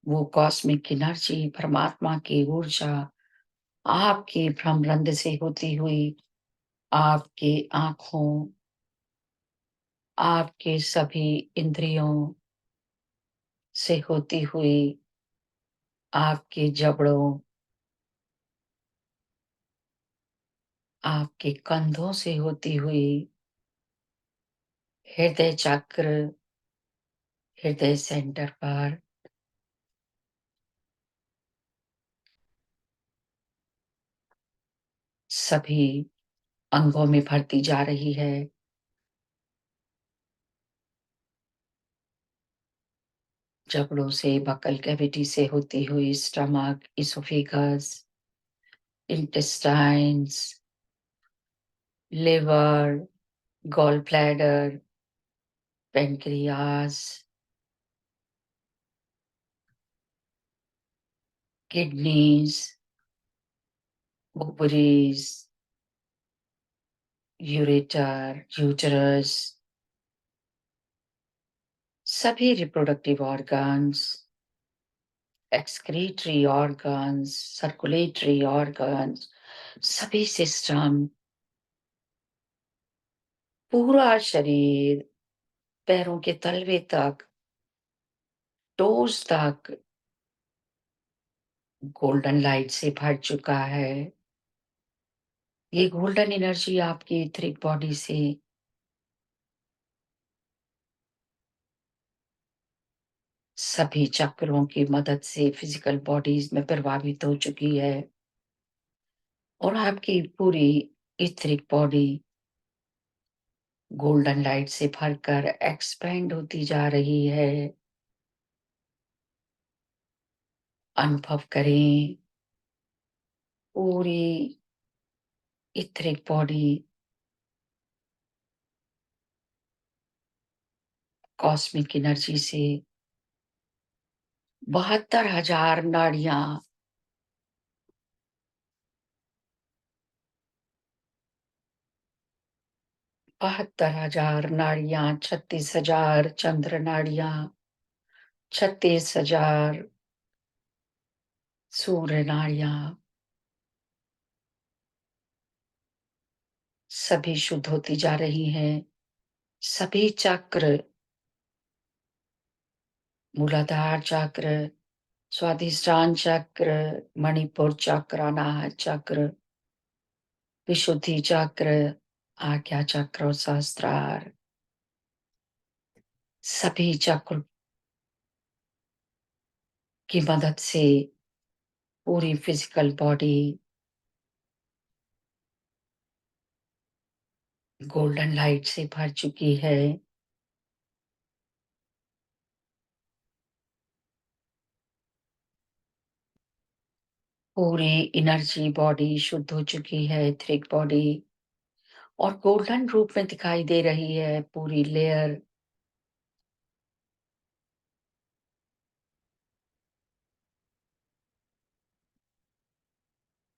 वो कॉस्मिक एनर्जी, परमात्मा की ऊर्जा आपके ब्रह्मरंध्र से होती हुई आपके आंखों, आपके सभी इंद्रियों से होती हुई आपके जबड़ों, आपके कंधों से होती हुई हृदय चक्र, हृदय सेंटर पर सभी अंगों में भरती जा रही है। जबड़ों से, बकल कैविटी से होती हुई stomach, oesophagus, intestines, liver, gall bladder, pancreas, kidneys, ovaries, ureter, uterus, सभी reproductive organs, excretory organs, circulatory organs, सभी सिस्टम, पूरा शरीर पैरों के तलवे तक, टोज तक गोल्डन लाइट से भर चुका है। ये गोल्डन एनर्जी आपकी इथरिक बॉडी से सभी चक्रों की मदद से फिजिकल बॉडीज में प्रभावित हो चुकी है और आपकी पूरी इथरिक बॉडी गोल्डन लाइट से भरकर एक्सपेंड होती जा रही है। अनुभव करें पूरी इथरिक बॉडी कॉस्मिक एनर्जी से 72,000 नाड़ियां, 72,000 नाड़ियां, 36,000 चंद्र नाड़ियां, 36,000 सूर्य नाड़ियां, सभी शुद्ध होती जा रही हैं। सभी चक्र, मूलाधार चक्र, स्वादिष्ठान चक्र, मणिपुर चक्र, अनाहत चक्र, विशुद्धि चक्र, आज्ञा चक्र और सहस्त्रार, सभी चक्र की मदद से पूरी फिजिकल बॉडी गोल्डन लाइट से भर चुकी है। पूरी एनर्जी बॉडी शुद्ध हो चुकी है, एथरिक बॉडी, और गोल्डन रूप में दिखाई दे रही है पूरी लेयर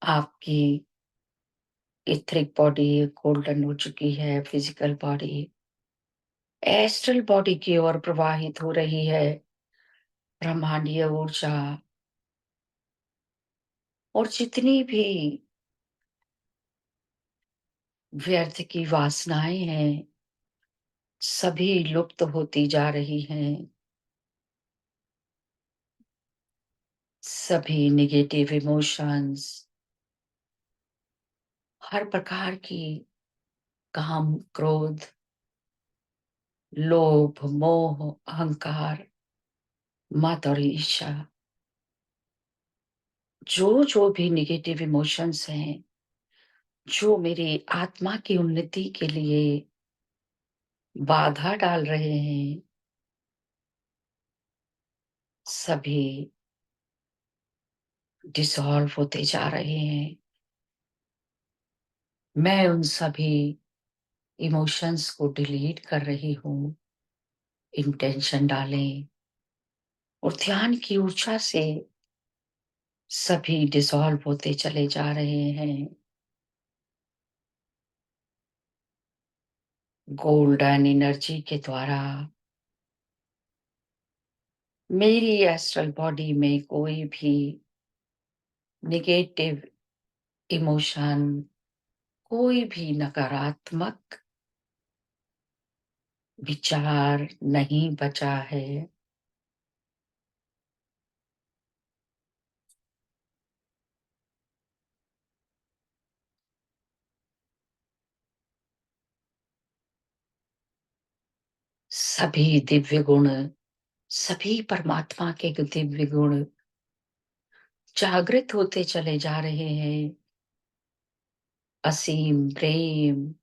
आपकी इथरिक बॉडी गोल्डन हो चुकी है, फिजिकल बॉडी एस्ट्रल बॉडी की ओर प्रवाहित हो रही है। ब्रह्मांडीय ऊर्जा और जितनी भी व्यर्थ की वासनाएं हैं, सभी लुप्त होती जा रही हैं। सभी नेगेटिव इमोशंस, हर प्रकार की काम, क्रोध, लोभ, मोह, अहंकार, मद और ईर्ष्या, जो भी नेगेटिव इमोशंस हैं, जो मेरी आत्मा की उन्नति के लिए बाधा डाल रहे हैं, सभी डिसॉल्व होते जा रहे हैं। मैं उन सभी इमोशंस को डिलीट कर रही हूँ। इंटेंशन डालें और ध्यान की ऊर्जा से सभी डिसॉल्व होते चले जा रहे हैं। गोल्डन एनर्जी के द्वारा मेरी एस्ट्रल बॉडी में कोई भी नेगेटिव इमोशन, कोई भी नकारात्मक विचार नहीं बचा है। सभी दिव्य गुण, सभी परमात्मा के दिव्य गुण जागृत होते चले जा रहे हैं। असीम प्रेम,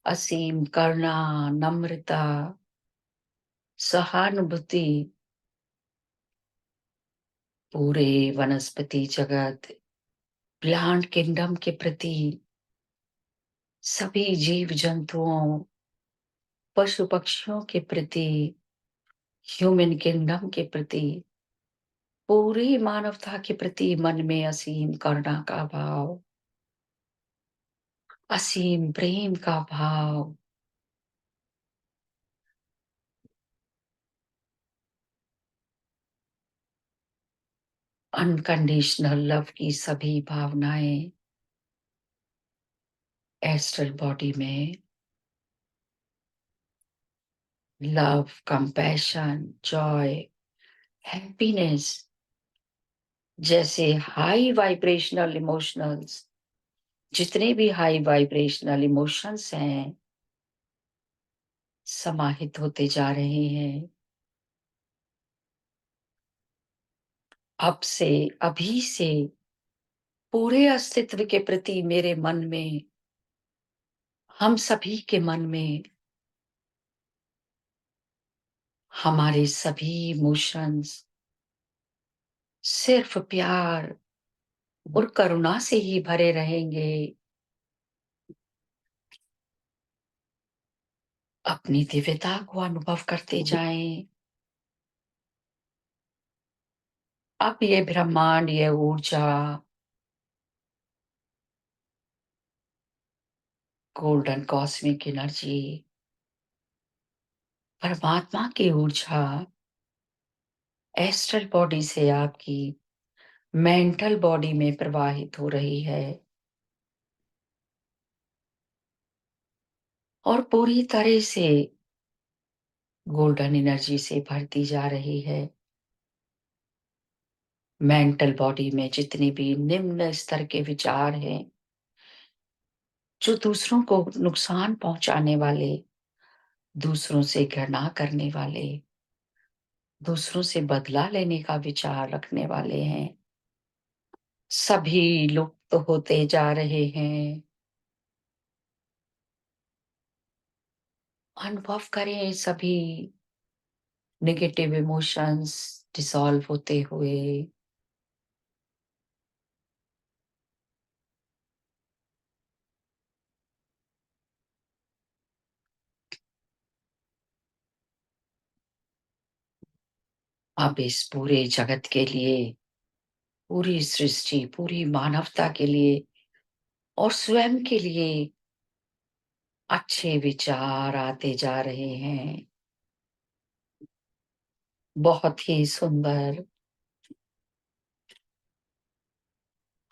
असीम करुणा, नम्रता, सहानुभूति पूरे वनस्पति जगत, प्लांट किंगडम के प्रति, सभी जीव जंतुओं, पशु पक्षियों के प्रति, ह्यूमन किंगडम के प्रति, पूरी मानवता के प्रति मन में असीम करुणा का भाव, असीम प्रेम का भाव, अनकंडीशनल लव की सभी भावनाएं एस्ट्रल बॉडी में लव, कंपैशन, जॉय, हैप्पीनेस जैसे हाई वाइब्रेशनल इमोशनल्स, जितने भी हाई वाइब्रेशनल इमोशंस हैं, समाहित होते जा रहे हैं। अब से, अभी से पूरे अस्तित्व के प्रति मेरे मन में, हम सभी के मन में हमारे सभी इमोशंस सिर्फ प्यार और करुणा से ही भरे रहेंगे। अपनी दिव्यता को अनुभव करते जाएं। अब ये ब्रह्मांड, ये ऊर्जा, गोल्डन कॉस्मिक एनर्जी, परमात्मा की ऊर्जा एस्ट्रल बॉडी से आपकी मेंटल बॉडी में प्रवाहित हो रही है और पूरी तरह से गोल्डन एनर्जी से भरती जा रही है। मेंटल बॉडी में जितने भी निम्न स्तर के विचार हैं, जो दूसरों को नुकसान पहुंचाने वाले, दूसरों से घृणा करने वाले, दूसरों से बदला लेने का विचार रखने वाले हैं, सभी लुप्त होते जा रहे हैं। अनुभव करें सभी नेगेटिव इमोशंस डिसॉल्व होते हुए। अब इस पूरे जगत के लिए पूरी सृष्टि, पूरी मानवता के लिए और स्वयं के लिए अच्छे विचार आते जा रहे हैं। बहुत ही सुंदर।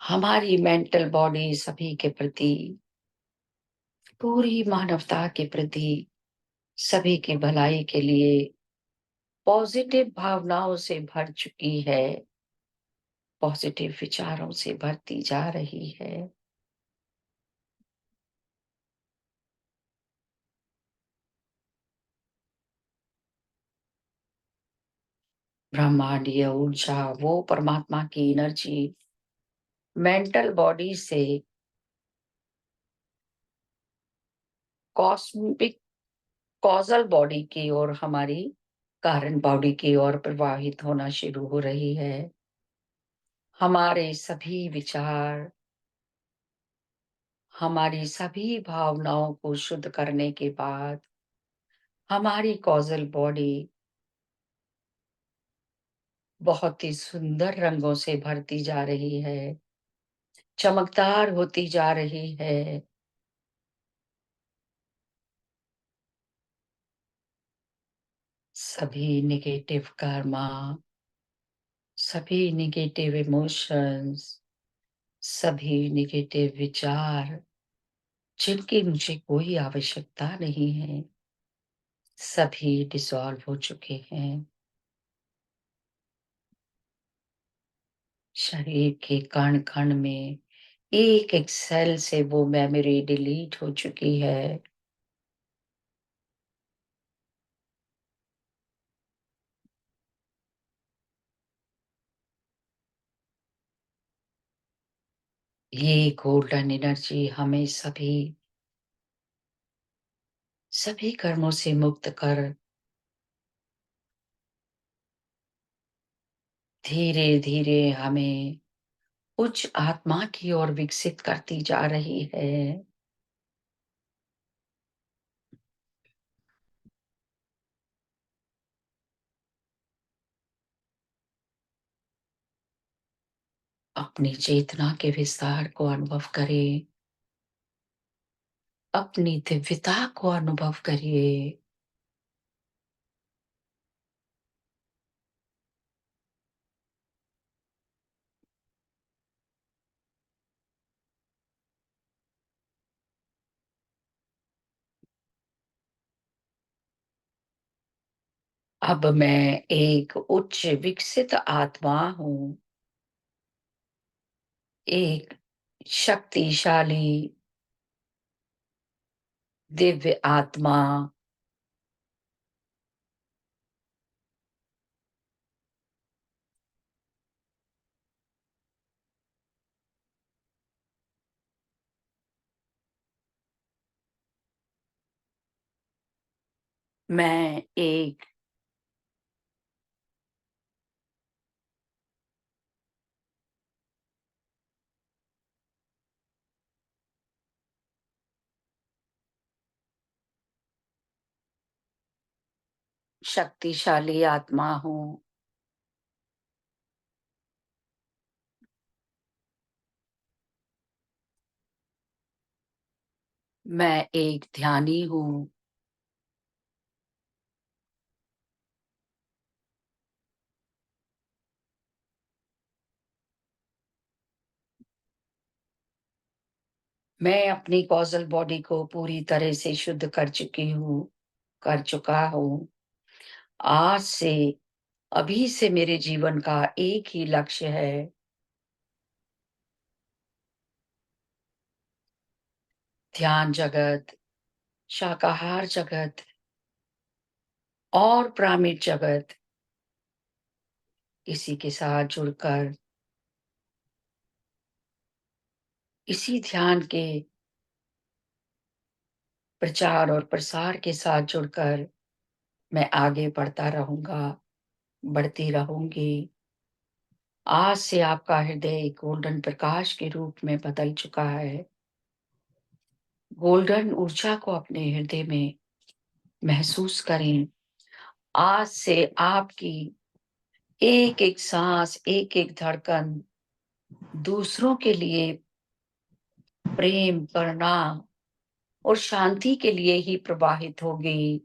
हमारी मेंटल बॉडी सभी के प्रति, पूरी मानवता के प्रति, सभी की भलाई के लिए पॉजिटिव भावनाओं से भर चुकी है, पॉजिटिव विचारों से भरती जा रही है। ब्रह्मांडीय ऊर्जा, वो परमात्मा की एनर्जी मेंटल बॉडी से कॉस्मिक कॉजल बॉडी की ओर, हमारी कारण बॉडी की ओर प्रवाहित होना शुरू हो रही है। हमारे सभी विचार, हमारी सभी भावनाओं को शुद्ध करने के बाद हमारी कॉजल बॉडी बहुत ही सुंदर रंगों से भरती जा रही है, चमकदार होती जा रही है। सभी नेगेटिव कर्मा, सभी नेगेटिव इमोशंस, सभी नेगेटिव विचार, जिनकी मुझे कोई आवश्यकता नहीं है, सभी डिसॉल्व हो चुके हैं। शरीर के कण कण में, एक एक सेल से वो मेमोरी डिलीट हो चुकी है। ये गोल्डन एनर्जी हमें सभी सभी कर्मों से मुक्त कर धीरे धीरे हमें उच्च आत्मा की ओर विकसित करती जा रही है। अपनी चेतना के विस्तार को अनुभव करें, अपनी दिव्यता को अनुभव करिए। अब मैं एक उच्च विकसित आत्मा हूँ, एक शक्तिशाली दिव्य आत्मा। मैं एक शक्तिशाली आत्मा हूँ। मैं एक ध्यानी हूँ। मैं अपनी कॉजल बॉडी को पूरी तरह से शुद्ध कर चुकी हूँ, कर चुका हूँ। आज से, अभी से मेरे जीवन का एक ही लक्ष्य है, ध्यान जगत, शाकाहार जगत और प्रामिड जगत, इसी के साथ जुड़कर, इसी ध्यान के प्रचार और प्रसार के साथ जुड़कर मैं आगे बढ़ता रहूंगा, बढ़ती रहूंगी। आज से आपका हृदय एक गोल्डन प्रकाश के रूप में बदल चुका है। गोल्डन ऊर्जा को अपने हृदय में महसूस करें। आज से आपकी एक एक सांस, एक एक धड़कन दूसरों के लिए प्रेम, करुणा और शांति के लिए ही प्रवाहित होगी।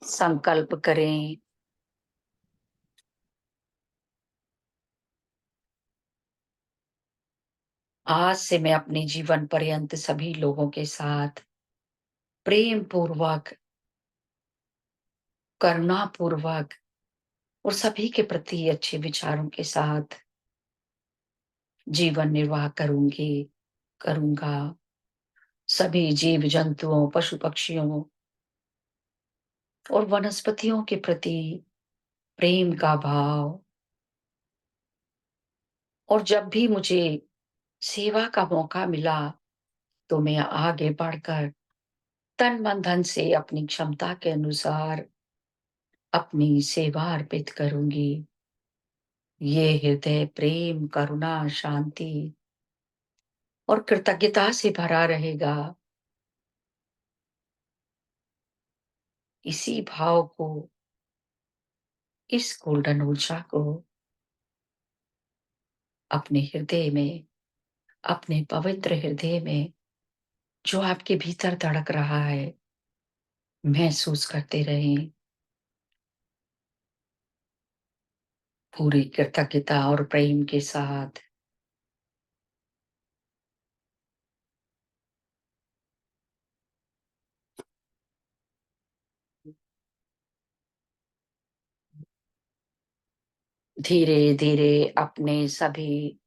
संकल्प करें, आज से मैं अपने जीवन पर्यंत सभी लोगों के साथ प्रेम पूर्वक, करुणा पूर्वक और सभी के प्रति अच्छे विचारों के साथ जीवन निर्वाह करूंगी, करूंगा। सभी जीव जंतुओं, पशु पक्षियों और वनस्पतियों के प्रति प्रेम का भाव, और जब भी मुझे सेवा का मौका मिला तो मैं आगे बढ़कर तन मन धन से अपनी क्षमता के अनुसार अपनी सेवा अर्पित करूंगी। ये हृदय प्रेम, करुणा, शांति और कृतज्ञता से भरा रहेगा। इसी भाव को, इस गोल्डन ऊर्जा को अपने हृदय में, अपने पवित्र हृदय में जो आपके भीतर धड़क रहा है, महसूस करते रहें। पूरी कृतज्ञता और प्रेम के साथ। धीरे-धीरे अपने सभी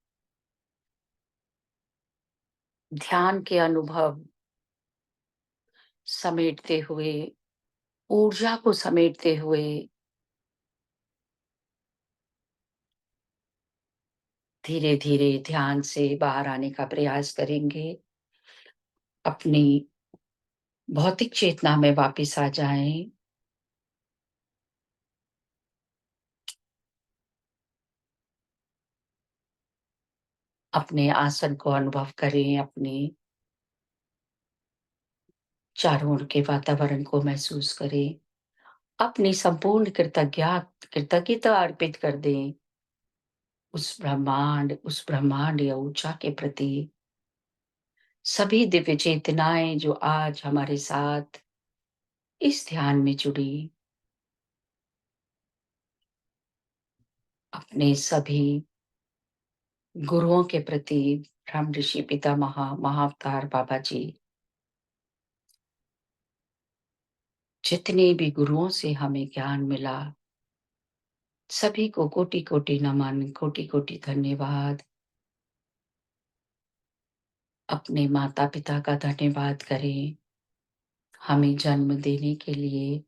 ध्यान के अनुभव समेटते हुए, ऊर्जा को समेटते हुए, धीरे-धीरे ध्यान से बाहर आने का प्रयास करेंगे। अपनी भौतिक चेतना में वापस आ जाएँ। अपने आसन को अनुभव करें, अपने चारों ओर के वातावरण को महसूस करें। अपनी संपूर्ण कृतज्ञता अर्पित कर दें उस ब्रह्मांड या ऊर्जा के प्रति। सभी दिव्य चेतनाएँ जो आज हमारे साथ इस ध्यान में जुड़ी, अपने सभी गुरुओं के प्रति, ब्रह्म ऋषि पितामह, महाअवतार बाबा जी, जितने भी गुरुओं से हमें ज्ञान मिला, सभी को कोटि-कोटि नमन, कोटि-कोटि धन्यवाद। अपने माता-पिता का धन्यवाद करें, हमें जन्म देने के लिए।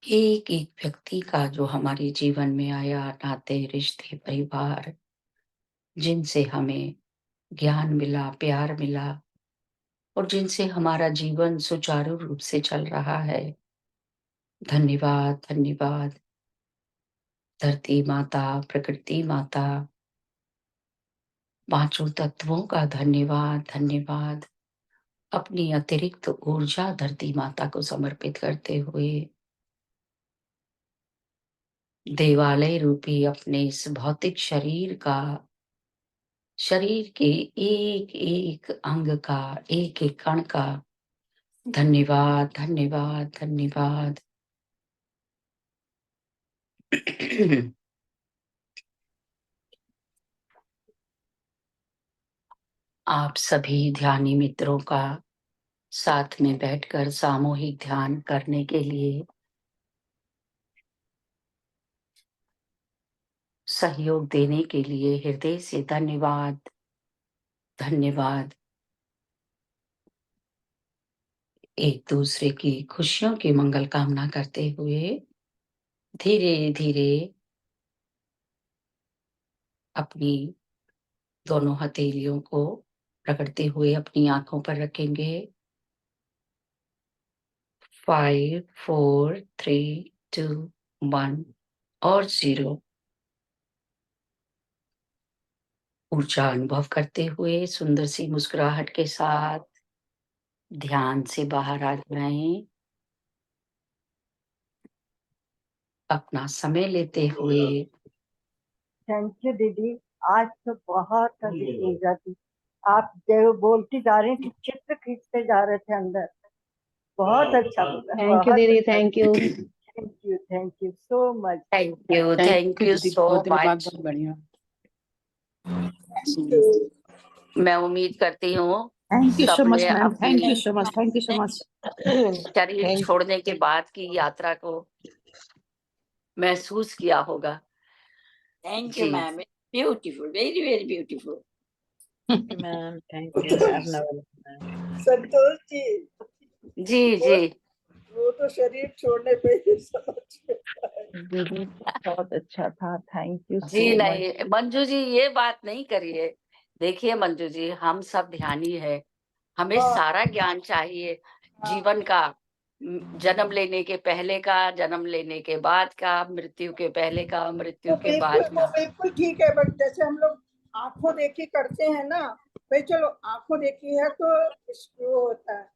एक-एक व्यक्ति का जो हमारे जीवन में आया, नाते, रिश्ते, परिवार, जिनसे हमें ज्ञान मिला, प्यार मिला और जिनसे हमारा जीवन सुचारू रूप से चल रहा है। धन्यवाद, धन्यवाद। धरती माता, प्रकृति माता, पांचों तत्वों का धन्यवाद, धन्यवाद। अपनी अतिरिक्त ऊर्जा धरती माता को समर्पित करते हुए देवालय रूपी अपने इस भौतिक शरीर के एक-एक अंग का, एक-एक कण का धन्यवाद, धन्यवाद, धन्यवाद। आप सभी ध्यानी मित्रों का साथ में बैठकर सामूहिक ध्यान करने के लिए सहयोग देने के लिए हृदय से धन्यवाद, धन्यवाद। एक दूसरे की खुशियों की मंगल कामना करते हुए धीरे-धीरे अपनी दोनों हथेलियों को रगड़ते हुए अपनी आँखों पर रखेंगे। 5, 4, 3, 2, 1 और 0। ऊर्जा अनुभव करते हुए सुंदर सी मुस्कुराहट के साथ ध्यान से बाहर आ जाएँ। अपना समय लेते हुए। थैंक यू दीदी, आज तो बहुत अधिक ऊर्जा थी। आप जो बोलती जा रही थी, चित्र खींचते जा रहे थे अंदर। बहुत अच्छा बोला। थैंक यू दीदी, thank you. Thank you so much. Thank you so much. बहुत बढ़िया। मैं उम्मीद करती हूँ थैंक यू सो मच सबने मैम, थैंक यू अपनी so much, thank you so much. शरीर छोड़ने के बाद की यात्रा को महसूस किया होगा। Thank you, ma'am. Beautiful, very, very beautiful. Ma'am thank you. Santosh ji, जी जी वो तो शरीर छोड़ने पे ही समझ में आया। दीदी बहुत अच्छा था, thank you ji so much. नहीं मंजू जी, ये बात नहीं करिए। देखिए मंजू जी, हम सब ध्यानी है, हमें हाँ। सारा ज्ञान चाहिए जीवन का, जन्म लेने के पहले का, जन्म लेने के बाद का, मृत्यु के पहले का, मृत्यु के बाद का। बिल्कुल ठीक है, बट जैसे हम लोग आंखों देखी करते हैं ना, भाई चलो आंखों देखी है तो वो होता है।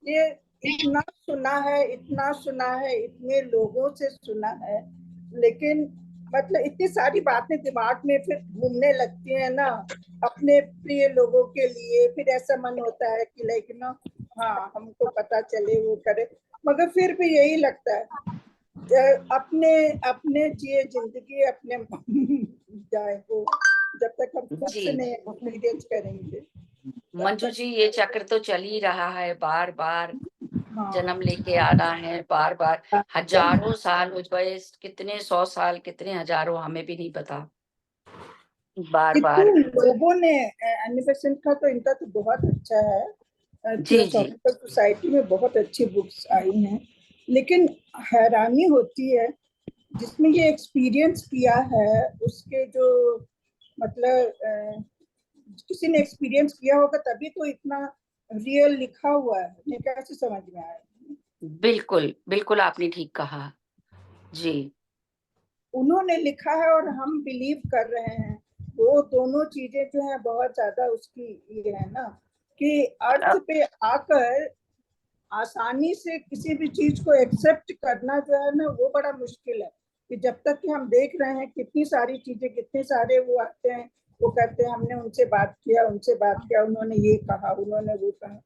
ये इतना सुना है, इतने लोगों से सुना है, लेकिन मतलब इतनी सारी बातें दिमाग में फिर घूमने लगती है ना, अपने प्रिय लोगों के लिए। फिर ऐसा मन होता है कि लाइक ना, हाँ हमको पता चले, वो करे, मगर फिर भी यही लगता है अपने अपने जिए जिंदगी अपने जाए वो, जब तक हम खुद से नहीं एक्सपीरियंस करेंगे। मंजू जी, ये चक्र तो चल ही रहा है, बार बार हाँ। जन्म लेके आना है, बार बार हजारों साल हो गए, कितने 100 साल, कितने हजारों, हमें भी नहीं पता। बार बार लोगों ने एनिमेशन का तो इनका तो बहुत अच्छा है, जी जी थियोसॉफिकल सोसाइटी में बहुत अच्छी बुक्स आई हैं, लेकिन हैरानी होती है जिसमें ये एक्सपीरियंस किया है उसके जो मतलब किसी ने एक्सपीरियंस किया होगा तभी तो इतना रियल लिखा हुआ है, ये कैसे समझ में आया। बिल्कुल बिल्कुल, आपने ठीक कहा जी। उन्होंने लिखा है और हम बिलीव कर रहे हैं, वो दोनों चीजें जो है बहुत ज्यादा उसकी ये है ना, कि अर्थ पे आकर आसानी से किसी भी चीज को एक्सेप्ट करना जो है ना, वो बड़ा मुश्किल है। कि जब तक कि हम देख रहे हैं कितनी सारी चीजें, कितने सारे वो आते हैं, वो कहते हैं हमने उनसे बात किया, उन्होंने ये कहा, उन्होंने वो कहा,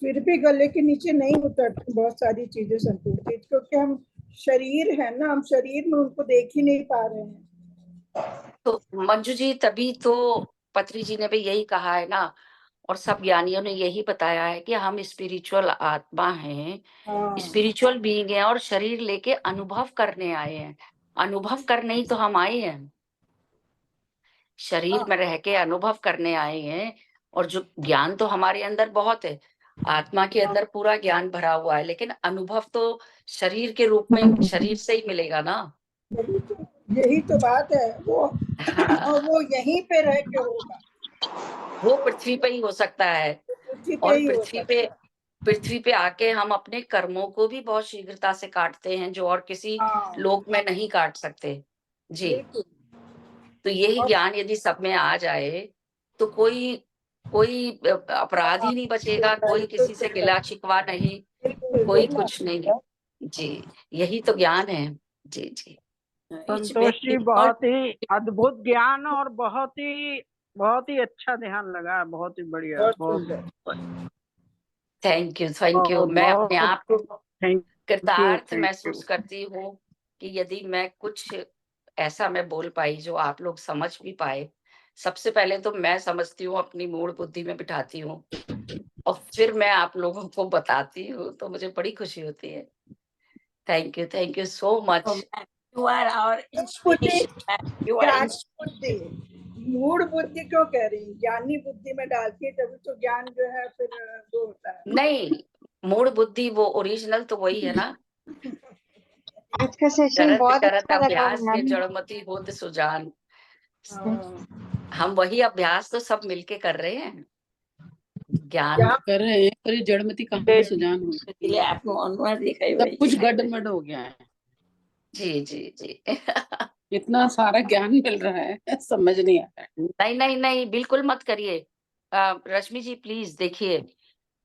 फिर भी गले के नीचे नहीं उतरती बहुत सारी चीजें संतोष जी, क्योंकि हम शरीर है ना, हम शरीर में उनको देख ही नहीं पा रहे हैं। तो मंजू जी, तभी तो पत्री जी ने भी यही कहा है ना, और सब ज्ञानियों ने यही बताया है कि हम स्पिरिचुअल आत्मा हैं, स्पिरिचुअल बीइंग है, और शरीर लेके अनुभव करने आए हैं। अनुभव करने ही तो हम आए हैं, शरीर में रह के अनुभव करने आए हैं। और जो ज्ञान तो हमारे अंदर बहुत है, आत्मा के अंदर पूरा ज्ञान भरा हुआ है, लेकिन अनुभव तो शरीर के रूप में शरीर से ही मिलेगा ना। यही तो बात है वो। हाँ, और वो यहीं पे रह के होगा, वो पृथ्वी पे ही हो सकता है। पृथ्वी पे और ही हो सकता है। पृथ्वी पे आके हम अपने कर्मों को भी बहुत शीघ्रता से काटते हैं, जो और किसी लोक में नहीं काट सकते जी। बिल्कुल। तो यही ज्ञान यदि सब में आ जाए तो कोई कोई अपराध ही नहीं बचेगा, कोई किसी से गिला शिकवा नहीं, कोई कुछ नहीं जी। यही तो ज्ञान है जी जी। It's संतोष जी very बहुत ही अद्भुत ज्ञान और बहुत ही अच्छा ध्यान लगा, बहुत ही बढ़िया, बहुत थैंक यू। मैं अपने बहुत आप को थैंक यू, कृतार्थ थैंक यू। महसूस करती हूँ कि यदि मैं कुछ ऐसा मैं बोल पाई जो आप लोग समझ भी पाए। सबसे पहले तो मैं समझती हूँ, अपनी मूड बुद्धि में बिठाती हूँ, और फिर मैं आप लोगों को बताती हूँ, तो मुझे बड़ी खुशी होती है। Thank you so much. You are our inspiration. You are बुद्धि, मूड बुद्धि क्यों कह रही हैं? ज्ञानी बुद्धि में डालती है तभी तो ज्ञान जो है फिर वो होता है। नहीं, मूड बुद्धि वो ओरिजिनल तो वही है ना। आज का सेशन करत बहुत करत अच्छा लगा अभ्यास के मैम। जड़मति होत सुजान। हम वही अभ्यास तो सब मिलके कर रहे हैं, ज्ञान कर रहे हैं, पर ये जड़मति कहाँ सुजान हो, इसलिए आपको अनुवाद दिखाई सब कुछ गड़बड़ हो गया है। जी जी जी इतना सारा ज्ञान मिल रहा है, समझ नहीं आ रहा है। नहीं नहीं नहीं, बिल्कुल मत करिए। रश्मि जी प्लीज देखिए,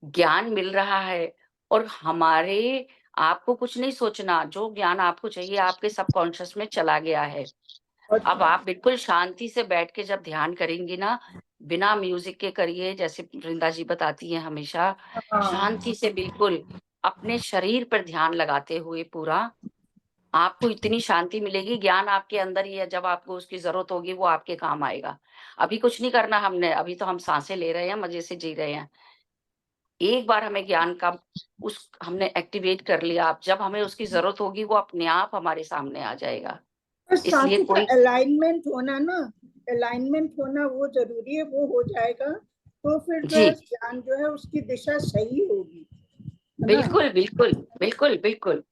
ज्ञान मिल रहा है, और हमारे आपको कुछ नहीं सोचना, जो ज्ञान आपको चाहिए आपके सबकॉन्शियस में चला गया है। अब आप बिल्कुल शांति से बैठ के जब ध्यान करेंगी ना, बिना म्यूजिक के करिए, जैसे वृंदा जी बताती हैं हमेशा, शांति से बिल्कुल अपने शरीर पर ध्यान लगाते हुए पूरा, आपको इतनी शांति मिलेगी, ज्ञान आपके अंदर ही है, जब आपको उसकी जरूरत होगी वो आपके काम आएगा। अभी कुछ नहीं करना हमने, अभी तो हम सांसें ले रहे हैं, मजे से जी रहे हैं। एक बार हमें ज्ञान का हमने एक्टिवेट कर लिया, अब जब हमें उसकी जरूरत होगी वो अपने आप हमारे सामने आ जाएगा। इसलिए कोई अलाइनमेंट होना ना, अलाइनमेंट होना वो जरूरी है, वो हो जाएगा तो फिर जो जी है ज्ञान जो है उसकी दिशा सही होगी, है ना? बिल्कुल बिल्कुल बिल्कुल बिल्कुल।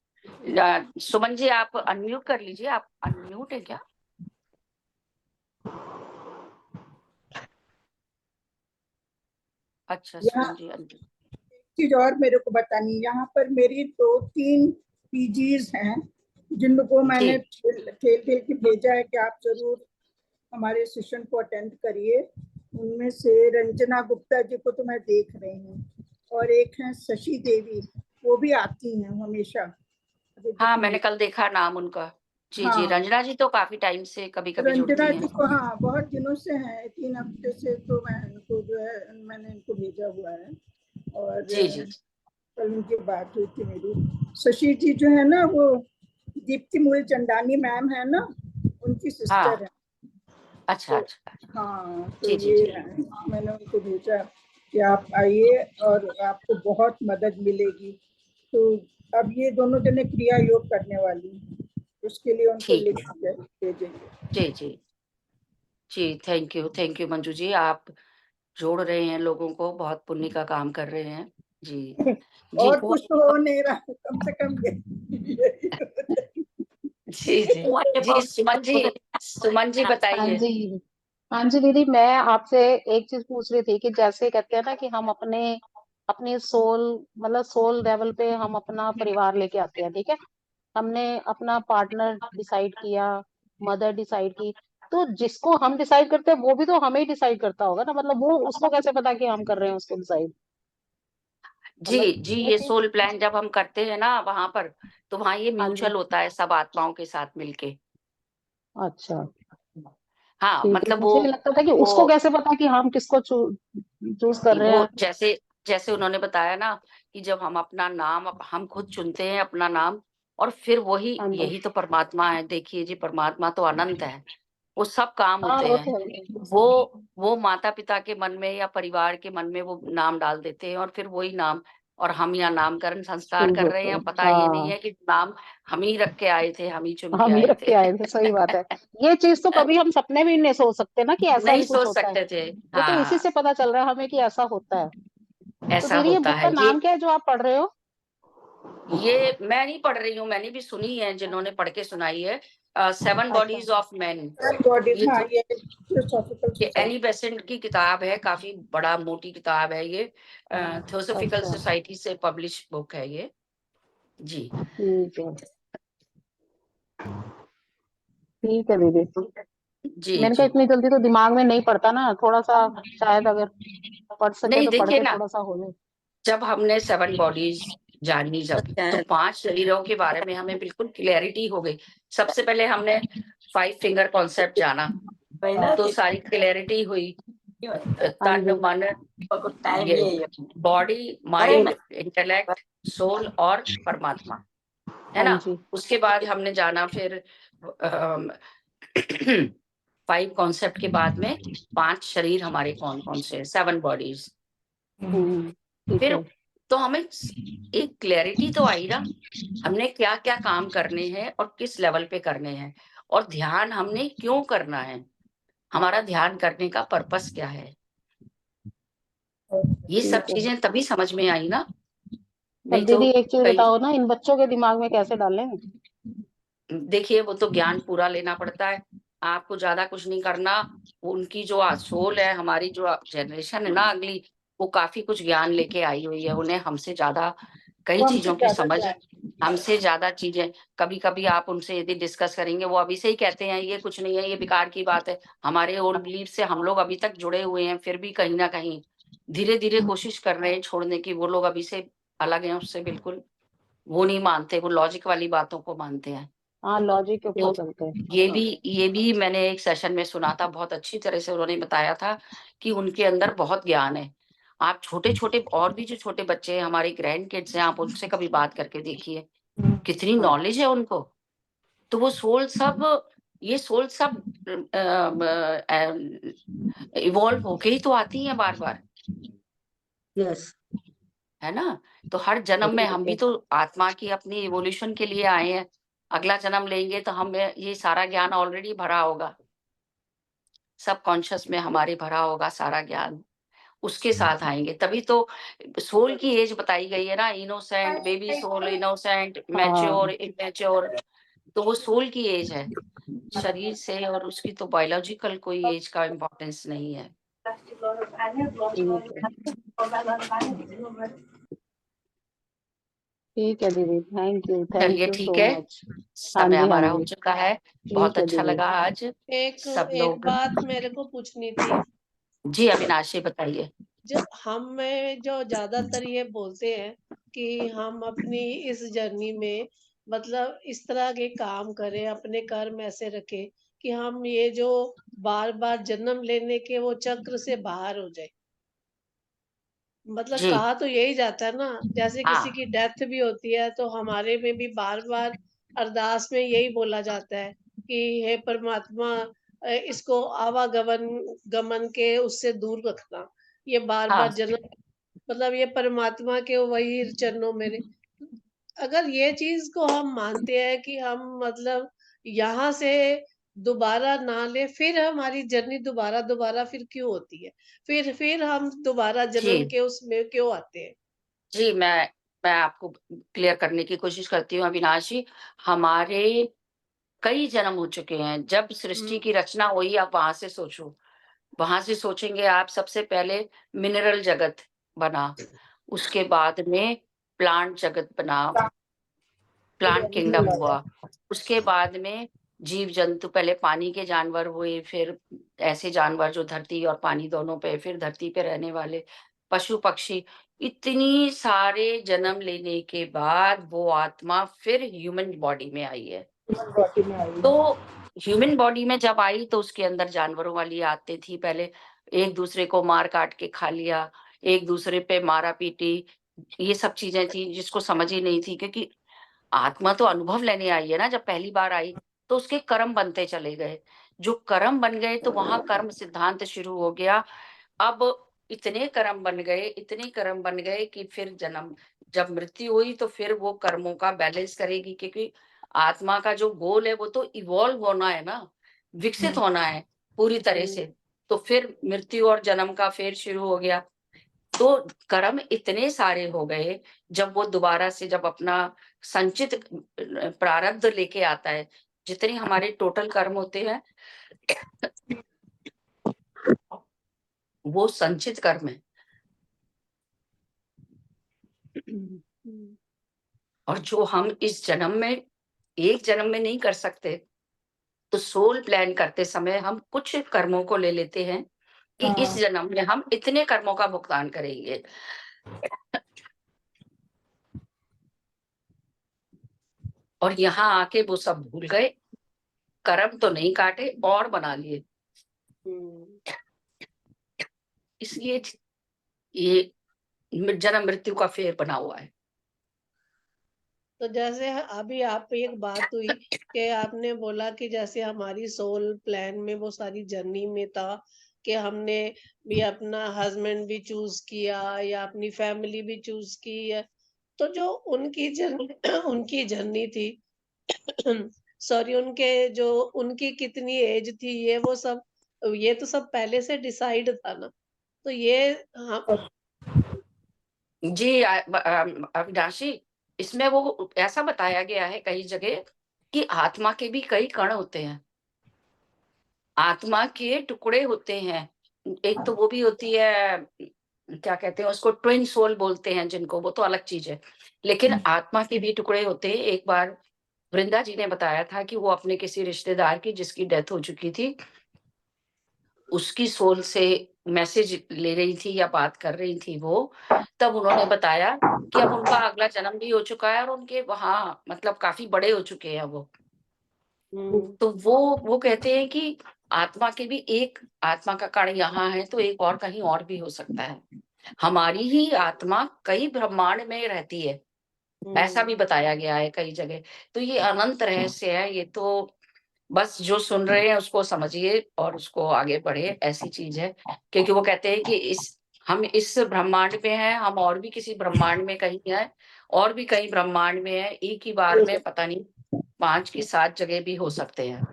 सुमन जी आप अनम्यूट कर लीजिए, आप अनम्यूट है क्या? अच्छा सुमन जी unmute। चीज और मेरे को बतानी, यहाँ पर मेरी 2-3 पीजीज हैं जिनको मैंने खेल खेल के भेजा है कि आप जरूर हमारे सेशन को अटेंड करिए। उनमें से रंजना गुप्ता जी को तो मैं देख रही हूँ, और एक है शशि देवी, वो भी आती हैं हमेशा। हाँ मैंने कल देखा नाम उनका। जी जी, रंजना जी तो काफी टाइम से कभी कभी जुड़ती रंजना हैं। जी को हाँ बहुत दिनों से हैं, 3 हफ्ते से तो मैं इनको जो है मैंने इनको भेजा हुआ है, और जी जी कल उनकी बात हुई थी मेरी। शशि जी जो है ना वो दीप्ति मूलचंदानी मैम है ना, उनकी सिस्टर हाँ है। अच्छा तो अच्छा हाँ, तो जी जी ये जी है, मैंने उनको भेजा कि आप आइए और आपको बहुत मदद मिलेगी। तो अब ये दोनों जने क्रिया योग करने वाली हैं, उसके लिए उनको ठीक लिख है। के भेजेंगे। जी जी जी, थैंक यू मंजू जी, आप जोड़ रहे हैं लोगों को, बहुत पुण्य का काम कर रहे हैं। जी जी और कुछ तो हो नहीं रहा, कम से कम ये जी जी जी सुमन जी हाँ बताइए। जी, हाँ जी दीदी, मैं आपसे एक चीज पूछ रही थी कि जैसे कहते हैं ना कि हम अपने अपनी सोल, मतलब सोल लेवल पे हम अपना परिवार लेके आते हैं, ठीक है। हमने अपना पार्टनर डिसाइड किया, मदर डिसाइड की, तो जिसको हम डिसाइड करते हैं वो भी तो हमें ही डिसाइड करता होगा ना, मतलब वो उसको कैसे पता कि हम कर रहे हैं उसको डिसाइड, जी मतलब जी, ये ये चीज। सोल प्लान जब हम करते हैं ना वहां पर, तो वहां ये हाँ जी, म्यूचुअल होता है सब आत्माओं के साथ मिलके। अच्छा, हाँ ठीक है। मतलब मुझे लगता था कि उसको वो कैसे पता कि हम किसको चूज कर रहे वो हैं। जैसे जैसे उन्होंने बताया ना कि जब हम अपना नाम हम खुद चुनते हैं अपना नाम, और फिर वही हाँ जी, यही तो परमात्मा है। देखिए जी, परमात्मा तो अनंत है, वो सब काम हाँ होते वो हैं। तो है। वो माता पिता के मन में या परिवार के मन में वो नाम डाल देते हैं, और फिर वही नाम, और हम यहाँ नामकरण संस्कार चूज कर रहे होते हैं, हैं, पता ये नहीं हाँ। है कि नाम हम ही रख के आए थे, हम ही चुन के हम ही आए रख के थे। आए थे, सही बात है। ये चीज तो कभी हम सपने भी नहीं सोच सकते ना कि ऐसा नहीं भी कुछ सोच होता है। सकते थे। ये तो इसी हाँ से पता चल रहा है हमें कि ऐसा होता है। तो ऐसा दीदी ये होता बुक का है नाम क्या है जो आप पढ़ रहे हो? ये मैं नहीं पढ़ रही हूँ, मैंने भी सुनी है, जिन्होंने पढ़ के सुनाई है, 7 अच्छा, बॉडीज ऑफ मैन। बॉडीज, ये हाँ, ये फिलोसॉफिकल ये एनी सोसाइटी। बेसेंट की किताब है, काफी बड़ा मोटी किताब है ये, थियोसॉफिकल अच्छा, सोसाइटी से पब्लिश बुक है ये। जी ठीक है, ठीक है दीदी। जी मैंने कहा जी। इतनी जल्दी तो दिमाग में नहीं पड़ता ना, थोड़ा सा शायद अगर पढ़ सके नहीं तो पढ़ देखिए के ना, थोड़ा सा हो जाए। जब हमने 7 बॉडीज जानी, जब तो अच्छा 5 शरीरों के बारे में हमें बिल्कुल क्लैरिटी हो गई। सबसे पहले हमने 5 फिंगर कॉन्सेप्ट जाना, पहिला तो ते सारी क्लैरिटी हुई। हाँ तन जी, मन, टाइम ये ये बॉडी अरे माइंड इंटेलेक्ट सोल और परमात्मा, है हाँ ना। जी, उसके बाद हमने जाना फिर 5 कॉन्सेप्ट के बाद में 5 शरीर हमारे कौन कौन से हैं, 7 बॉडीज। ठीक फिर है। तो हमें एक क्लैरिटी तो आई ना, हमने क्या क्या काम करने हैं और किस लेवल पे करने हैं, और ध्यान हमने क्यों करना है, हमारा ध्यान करने का पर्पस क्या है। ये सब ठीक है। चीजें तभी समझ में आई ना, अब नहीं तो दीदी एक चीज कई बताओ ना, इन बच्चों के दिमाग में कैसे डालें? देखिए वो तो ज्ञान पूरा लेना पड़ता है, आपको ज्यादा कुछ नहीं करना। उनकी जो सोल है, हमारी जो जनरेशन है ना अगली, वो काफी कुछ ज्ञान लेके आई हुई है, उन्हें हमसे ज्यादा कई वो हमसे चीजों की ज्यादा समझ, जान। हमसे ज्यादा चीजें। कभी कभी आप उनसे यदि डिस्कस करेंगे, वो अभी से ही कहते हैं ये कुछ नहीं है, ये बेकार की बात है। हमारे ओल्ड बिलीफ से हम लोग अभी तक जुड़े हुए हैं, फिर भी कहीं ना कहीं धीरे धीरे कोशिश कर रहे हैं छोड़ने की, वो लोग अभी से अलग हैं उससे बिल्कुल। वो नहीं मानते, वो लॉजिक वाली बातों को मानते हैं। हाँ, लॉजिक के तो ऊपर चलते हैं। ये भी मैंने एक सेशन में सुना था, बहुत अच्छी तरह से उन्होंने बताया था कि उनके अंदर बहुत ज्ञान है। आप छोटे छोटे और भी जो छोटे बच्चे हैं, हमारे ग्रैंड किड्स हैं, आप उनसे कभी बात करके देखिए, कितनी नॉलेज है उनको। तो वो सोल सब इवॉल्व होके ही तो आती है बार बार, यस, है ना। तो हर जन्म में हम भी तो आत्मा की अपनी इवोल्यूशन के लिए आए हैं। अगला जन्म लेंगे तो हमें ये सारा ज्ञान ऑलरेडी भरा होगा, सबकॉन्शियस में हमारे भरा होगा सारा ज्ञान, उसके साथ आएंगे। तभी तो सोल की एज बताई गई है ना, innocent baby soul, innocent, mature, immature. तो वो सोल की एज है, शरीर से, और उसकी तो बायोलॉजिकल कोई एज का इम्पोर्टेंस नहीं है। ठीक है दीदी, थैंक यू चलिए सो ठीक है, मच। हाँ समय जी, हाँ हमारा हो जी, चुका है। बहुत ठीक है अच्छा दीदी। लगा आज सब एक लोग। बात मेरे को पूछनी थी। जी अविनाशी बताइए। जो हमें जो ज्यादातर ये बोलते हैं कि हम अपनी इस जर्नी में मतलब इस तरह के काम करें, अपने कर्म ऐसे रखें कि हम ये जो बार बार जन्म लेने के वो चक्र से बाहर हो जाए। मतलब जी कहा तो यही जाता है ना, जैसे किसी हाँ की डेथ भी होती है तो हमारे में भी बार बार अरदास में यही बोला जाता है कि हे परमात्मा, इसको आवागमन गमन के उससे दूर रखना। ये बार हाँ बार जन्म मतलब ये परमात्मा के वही चरणों में अगर ये चीज को हम मानते हैं कि हम मतलब यहाँ से दोबारा ना ले, फिर हमारी जर्नी दोबारा दोबारा फिर क्यों होती है? फिर हम दोबारा जी जन्म के उसमें क्यों आते हैं? जी मैं आपको क्लियर करने की कोशिश करती हूँ अविनाश जी। हमारे कई जन्म हो चुके हैं, जब सृष्टि हुँ, की रचना हुई, आप वहां से सोचो। वहां से सोचेंगे आप, सबसे पहले मिनरल जगत बना, उसके बाद में प्लांट जगत बना, प्लांट किंगडम हुआ, उसके बाद में जीव जंतु, पहले पानी के जानवर हुए, फिर ऐसे जानवर जो धरती और पानी दोनों पे, फिर धरती पे रहने वाले पशु पक्षी। इतनी सारे जन्म लेने के बाद वो आत्मा फिर ह्यूमन बॉडी में आई है। तो ह्यूमन बॉडी में जब आई तो उसके अंदर जानवरों वाली आदतें थी, पहले एक दूसरे को मार काट के खा लिया, एक दूसरे पे मारा पीटी, ये सब चीजें थी जिसको समझ ही नहीं थी, क्योंकि आत्मा तो अनुभव लेने आई है ना। जब पहली बार आई तो उसके कर्म बनते चले गए, जो कर्म बन गए तो वहां कर्म सिद्धांत शुरू हो गया। अब इतने कर्म बन गए, इतने कर्म बन गए कि फिर जन्म, जब मृत्यु हुई तो फिर वो कर्मों का बैलेंस करेगी, क्योंकि आत्मा का जो गोल है वो तो इवॉल्व होना है ना, विकसित होना है पूरी तरह से। तो फिर मृत्यु और जन्म का फेर शुरू हो गया। तो कर्म इतने सारे हो गए, जब वो दोबारा से जब अपना संचित प्रारब्ध लेके आता है, जितने हमारे टोटल कर्म होते हैं वो संचित कर्म है। और जो हम इस जन्म में, एक जन्म में नहीं कर सकते, तो सोल प्लान करते समय हम कुछ कर्मों को ले लेते हैं कि इस जन्म में हम इतने कर्मों का भुगतान करेंगे। और यहाँ आके वो सब भूल गए, कर्म तो नहीं काटे और बना लिए। इसलिए ये जन्म मृत्यु का फेर बना हुआ है। तो जैसे अभी आप एक बात हुई कि आपने बोला कि जैसे हमारी सोल प्लान में वो सारी जर्नी में था कि हमने भी अपना हस्बैंड भी चूज किया या अपनी फैमिली भी चूज की है। तो जो उनकी जर्नी उनकी जर्नी थी सॉरी, उनके जो उनकी कितनी एज थी, ये तो सब पहले से डिसाइड था ना। तो ये हाँ, जी अविनाशी, इसमें वो ऐसा बताया गया है कई जगह कि आत्मा के भी कई कण होते हैं, आत्मा के टुकड़े होते हैं। एक तो वो भी होती है, क्या कहते हैं उसको, ट्विन सोल बोलते हैं जिनको, वो तो अलग चीज है। लेकिन आत्मा के भी टुकड़े होते हैं। एक बार वृंदा जी ने बताया था कि वो अपने किसी रिश्तेदार की, जिसकी डेथ हो चुकी थी, उसकी सोल से मैसेज ले रही थी या बात कर रही थी वो, तब उन्होंने बताया कि अब उनका अगला जन्म भी हो चुका है और उनके वहाँ मतलब काफ़ी बड़े हो चुके हैं वो। तो वो कहते हैं कि आत्मा के भी एक आत्मा का कण यहाँ है तो एक और कहीं और भी हो सकता है। हमारी ही आत्मा कई ब्रह्मांड में रहती है, ऐसा भी बताया गया है कई जगह। तो ये अनंत रहस्य है, ये तो बस जो सुन रहे हैं उसको समझिए और उसको आगे बढ़े, ऐसी चीज़ है। क्योंकि वो कहते हैं कि हम इस ब्रह्मांड में हैं, हम और भी किसी ब्रह्मांड में कहीं हैं, और भी कई ब्रह्मांड में हैं, एक ही बार में पता नहीं 5 की 7 जगह भी हो सकते हैं।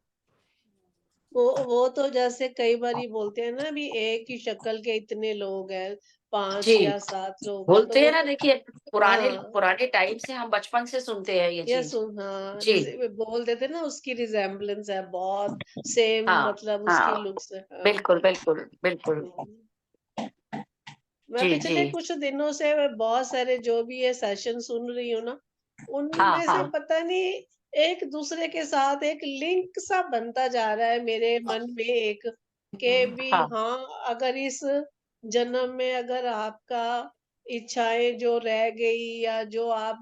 वो तो जैसे कई बारी बोलते हैं ना, अभी एक ही शक्ल के इतने लोग हैं, 5 जी, या 7 लोग हैं, तो बोलते हैं वो ना, तो देखिए पुराने हाँ, पुराने टाइम से हम बचपन से सुनते हैं ये ये चीज़। सुन हाँ, जी, जैसे वे बोल देते ना उसकी रिजेम्बलेंस है बहुत, सेम हाँ, मतलब उसकी हाँ, लुक्स है। हाँ। बिल्कुल, बिल्कुल, बिल्कुल। हम्म। मैं जी, जी। पिछले कुछ दिनों से मैं बहुत सारे जो भी ये सेशन सुन रही हूँ ना, हाँ, उनमें से हाँ। पता नहीं एक दूसरे के साथ एक लिंक सा बनता जा रहा है मेरे मन में, एक के भी हाँ, हाँ, अगर इस जन्म में अगर आपका इच्छाएं जो रह गई या जो आप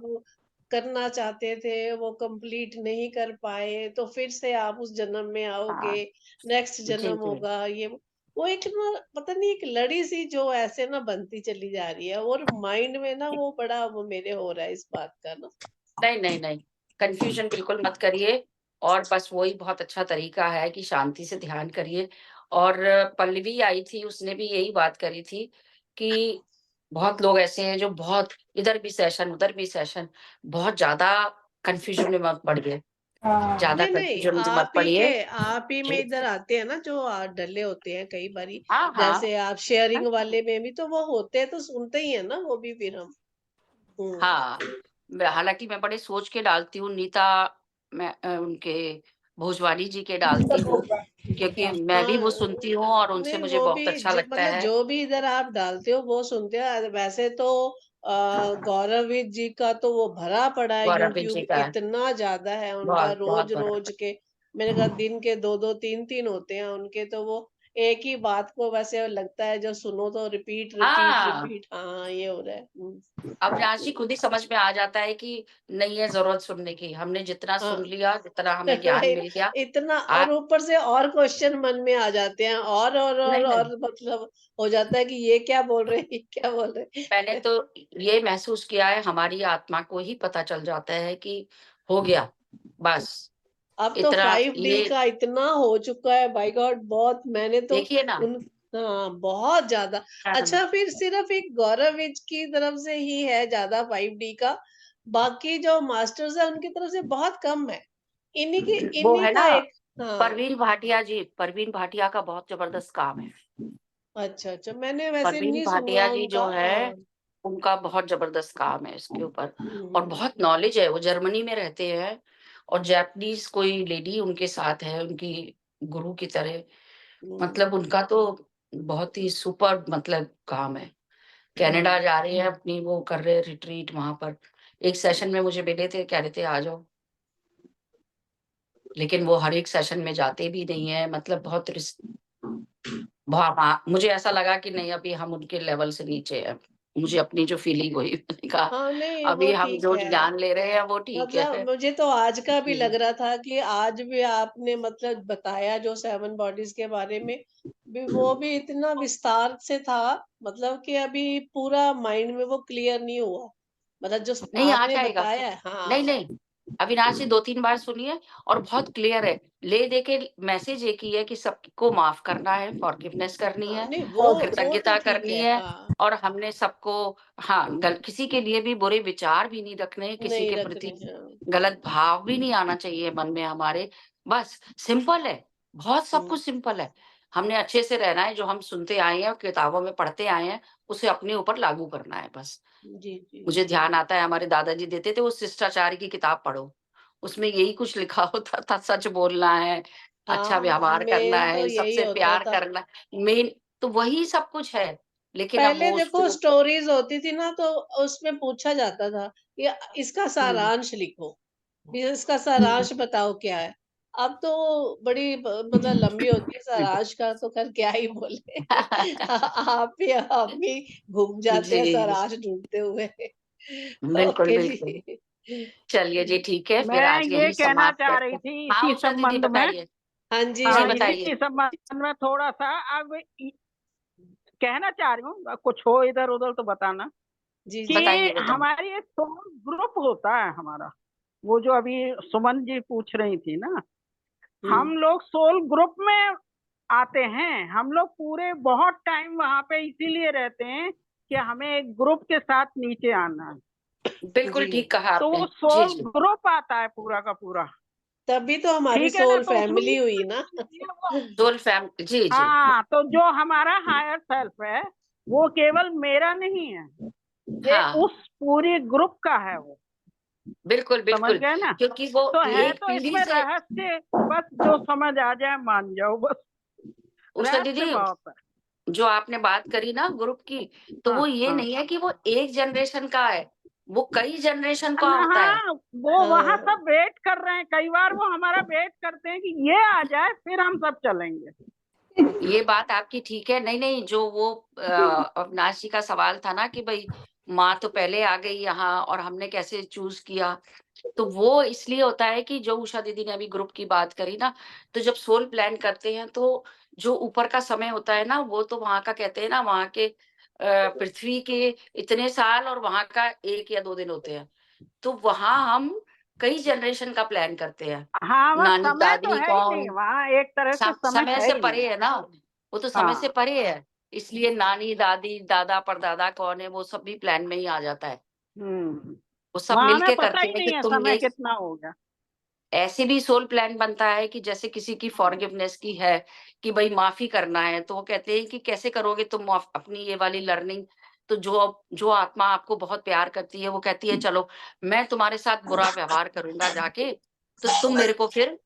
करना चाहते थे वो कंप्लीट नहीं कर पाए, तो फिर से आप उस जन्म में आओगे, हाँ। नेक्स्ट जी, जन्म जी। होगा। ये वो एक ना पता नहीं एक लड़ी सी जो ऐसे ना बनती चली जा रही है, और माइंड में ना वो बड़ा वो मेरे हो रहा है इस बात का ना। नहीं, नहीं, नहीं, कन्फ्यूज़न बिल्कुल मत करिए और बस वही बहुत अच्छा तरीका है कि शांति से ध्यान करिए। और पल्लवी आई थी, उसने भी यही बात करी थी कि बहुत लोग ऐसे हैं जो बहुत इधर भी सेशन, उधर भी सेशन, बहुत ज़्यादा कन्फ्यूज़न में मत पड़िए, ज़्यादा नहीं नहीं, कन्फ्यूज़न में मत पड़िए। आप ही में जी। इधर आते हैं ना जो डले होते हैं कई बारी, हाँ, हाँ। जैसे आप शेयरिंग वाले में भी तो वो होते हैं, तो सुनते ही है ना वो भी फिर हम। हाँ, हालाँकि मैं बड़े सोच के डालती हूँ, नीता मैं उनके भोजवानी जी के डालती हूँ, क्योंकि मैं भी वो हाँ, सुनती हूँ और उनसे नहीं मुझे वो बहुत भी अच्छा लगता मतलब है। जो भी इधर आप डालते हो वो सुनते हो। वैसे तो गौरव जी का तो वो भरा पड़ा है, गौरव जी यूट्यूब का इतना ज्यादा है उनका, बहुत, बहुत रोज रोज बड़ा के मैंने कहा दिन के दो दो तीन तीन होते हैं उनके, तो वो एक ही बात को वैसे लगता है जो सुनो तो रिपीट रिपीट हाँ, रिपीट, हाँ ये हो रहा है। अविनाशी खुद ही समझ में आ जाता है कि नहीं है ज़रूरत सुनने की, हमने जितना सुन हाँ। लिया, जितना हमें ज्ञान राइट, मिल गया। इतना आ और ऊपर से और क्वेश्चन मन में आ जाते हैं, नहीं, नहीं, और मतलब हो जाता है कि ये क्या बोल रहे हैं, ये क्या बोल रहे मैंने हैं। तो ये महसूस किया है, हमारी आत्मा को ही पता चल जाता है कि हो गया, बस अब तो इतना 5D ये का इतना हो चुका है, बाय गॉड बहुत मैंने तो देखिए ना। उन हाँ, बहुत ज्यादा। हाँ, अच्छा, फिर सिर्फ एक गौरव विज की तरफ से ही है ज्यादा 5D का, बाकी जो मास्टर्स है उनकी तरफ से बहुत कम है। वो इन्हीं है का ना एक हाँ। परवीन भाटिया का बहुत ज़बरदस्त काम है। अच्छा अच्छा, मैंने वैसे परवीन नहीं सुना भाटिया जी उनका। जो है, हाँ। उनका बहुत ज़बरदस्त काम है इसके ऊपर और हम्म, बहुत नॉलेज है, वो जर्मनी में रहते हैं और जैपनीज़ कोई लेडी उनके साथ है, उनकी गुरु की तरह। मतलब हम्म, उनका तो बहुत ही सुपर्ब मतलब काम है। कनाडा हम्म, जा रहे हैं, अपनी वो कर रहे हैं रिट्रीट वहाँ पर। एक सेशन में मुझे मिले थे, कह रहे थे आ जाओ। लेकिन वो हर एक सेशन में जाते भी नहीं है, मतलब बहुत हाँ, मुझे ऐसा लगा कि नहीं अभी हम उनके लेवल से नीचे हैं। मुझे अपनी जो फीलिंग हुई मैंने कहा हाँ नहीं वो अभी हम ठीक जो है। ज्ञान ले रहे हैं वो ठीक मतलब है। मुझे तो आज का भी हुँ, लग रहा था कि आज भी आपने मतलब बताया जो 7 बॉडीज के बारे में भी, वो भी इतना विस्तार से था, मतलब कि अभी पूरा माइंड में वो क्लियर नहीं हुआ, मतलब जो नहीं आ आपने जाएगा। बताया है नहीं, हाँ। नहीं, अविनाश जी 2-3 बार सुनिए और बहुत क्लियर है। ले दे के मैसेज एक ही है कि सबको माफ़ करना है, फॉरगिवनेस करनी हाँ है, नहीं वो तो कृतज्ञता ठीक करनी है है हाँ। और हमने सबको हाँ, किसी के लिए भी बुरे विचार भी नहीं रखने, किसी नहीं के रखने प्रति हैं। गलत भाव भी नहीं आना चाहिए मन में हमारे। बस सिंपल है, बहुत सब हम्म, कुछ सिंपल है। हमने अच्छे से रहना है, जो हम सुनते आए हैं, किताबों में पढ़ते आए हैं, उसे अपने ऊपर लागू करना है बस। जी जी मुझे जी। ध्यान आता है हमारे दादाजी देते थे वो शिष्टाचार की किताब पढ़ो। उसमें यही कुछ लिखा होता था, सच बोलना है, अच्छा हाँ व्यवहार करना मेन तो है, यही सबसे होता प्यार था। करना मेन तो वही सब कुछ है। लेकिन अब पहले वो देखो उसको स्टोरीज होती थी ना, तो उसमें पूछा जाता था कि इसका हुँ, सारांश लिखो, भी इसका हुँ, सारांश बताओ क्या है। अब तो बड़ी मतलब लंबी होती है सराज का, तो खैर क्या ही बोले। आप भी घूम जाते हैं जी, सराज ढूंढते हुए। बिल्कुल, ओके बिल्कुल। जी। चलिए जी, ठीक है, फिर मैं आज ये यहीं कहना समाप्त चाह करते रही हैं। थी हाँ, इसी उषा दीदी संबंध में। हाँ जी, जी हाँ हाँ, जी। बताइए। इसी संबंध में थोड़ा सा अब कहना चाह रही हूँ, कुछ हो इधर उधर तो बताना, जी, कि जी। बताइए। हमारी एक सोल ग्रुप होता है हमारा, वो जो अभी सुमन जी पूछ रही थी ना, हम लोग सोल ग्रुप में आते हैं। हम लोग पूरे बहुत टाइम वहां पे इसीलिए रहते हैं कि हमें एक ग्रुप के साथ नीचे आना है। बिल्कुल जी, ठीक कहा तो आपने। वो जी, सोल जी। ग्रुप आता है पूरा का पूरा, तभी तो हमारी ठीक है ना? सोल तो उसमें फैमिली हुई ना। सोल फैम जी, जी। हाँ, तो जो हमारा हायर सेल्फ है वो केवल मेरा नहीं है, ये हाँ, उस पूरी ग्रुप का है वो, बिल्कुल, समझ बिल्कुल। गए ना? क्योंकि वो तो है एक तो पीढ़ी इसमें से रहस्य, बस जो समझ आ जाए मान जाओ बस, उषा रहस्य दीदी, बहुत है। जो आपने बात करी ना ग्रुप की, तो हाँ वो ये हाँ नहीं है कि वो एक जनरेशन का है, वो कई जनरेशन का होता है। हाँ, वो वहां हाँ, सब वेट कर रहे हैं, कई बार वो हमारा वेट करते हैं कि ये आ जाए फिर हम सब चलेंगे। ये बात आपकी ठीक है। नहीं, नहीं, जो वो अविनाश जी का सवाल था ना कि भई माँ तो पहले आ गई यहाँ और हमने कैसे चूज़ किया? तो वो इसलिए होता है कि जो उषा दीदी ने अभी ग्रुप की बात करी ना, तो जब सोल प्लान करते हैं तो जो ऊपर का समय होता है ना, वो तो वहाँ का कहते हैं ना, वहाँ के पृथ्वी के इतने साल और वहाँ का 1 या 2 दिन होते हैं। तो वहाँ हम कई जनरेशन का प्लान करते हैं। हाँ, वह समय तो नानी-दादी है ही नहीं कौन, वहाँ, एक तरह से समय समय है से ही नहीं। परे है ना, वो तो समय से हाँ। परे है। इसलिए नानी-दादी, दादा-परदादा कौन है, वो सब भी प्लान में ही आ जाता है। वो सब वहाँ हमें मिलके पता करते ही हैं कि नहीं है तुम समय ये कितना हो गया। ऐसे भी सोल प्लान बनता है कि जैसे किसी की फॉरगिवनेस की है कि भाई माफ़ी करना है, तो वो कहते हैं कि कैसे करोगे तुम अपनी ये वाली लर्निंग? तो जो आत्मा आपको बहुत प्यार करती है, वो कहती है चलो मैं तुम्हारे साथ बुरा व्यवहार करूँगा जाके, तो तुम मेरे को फिर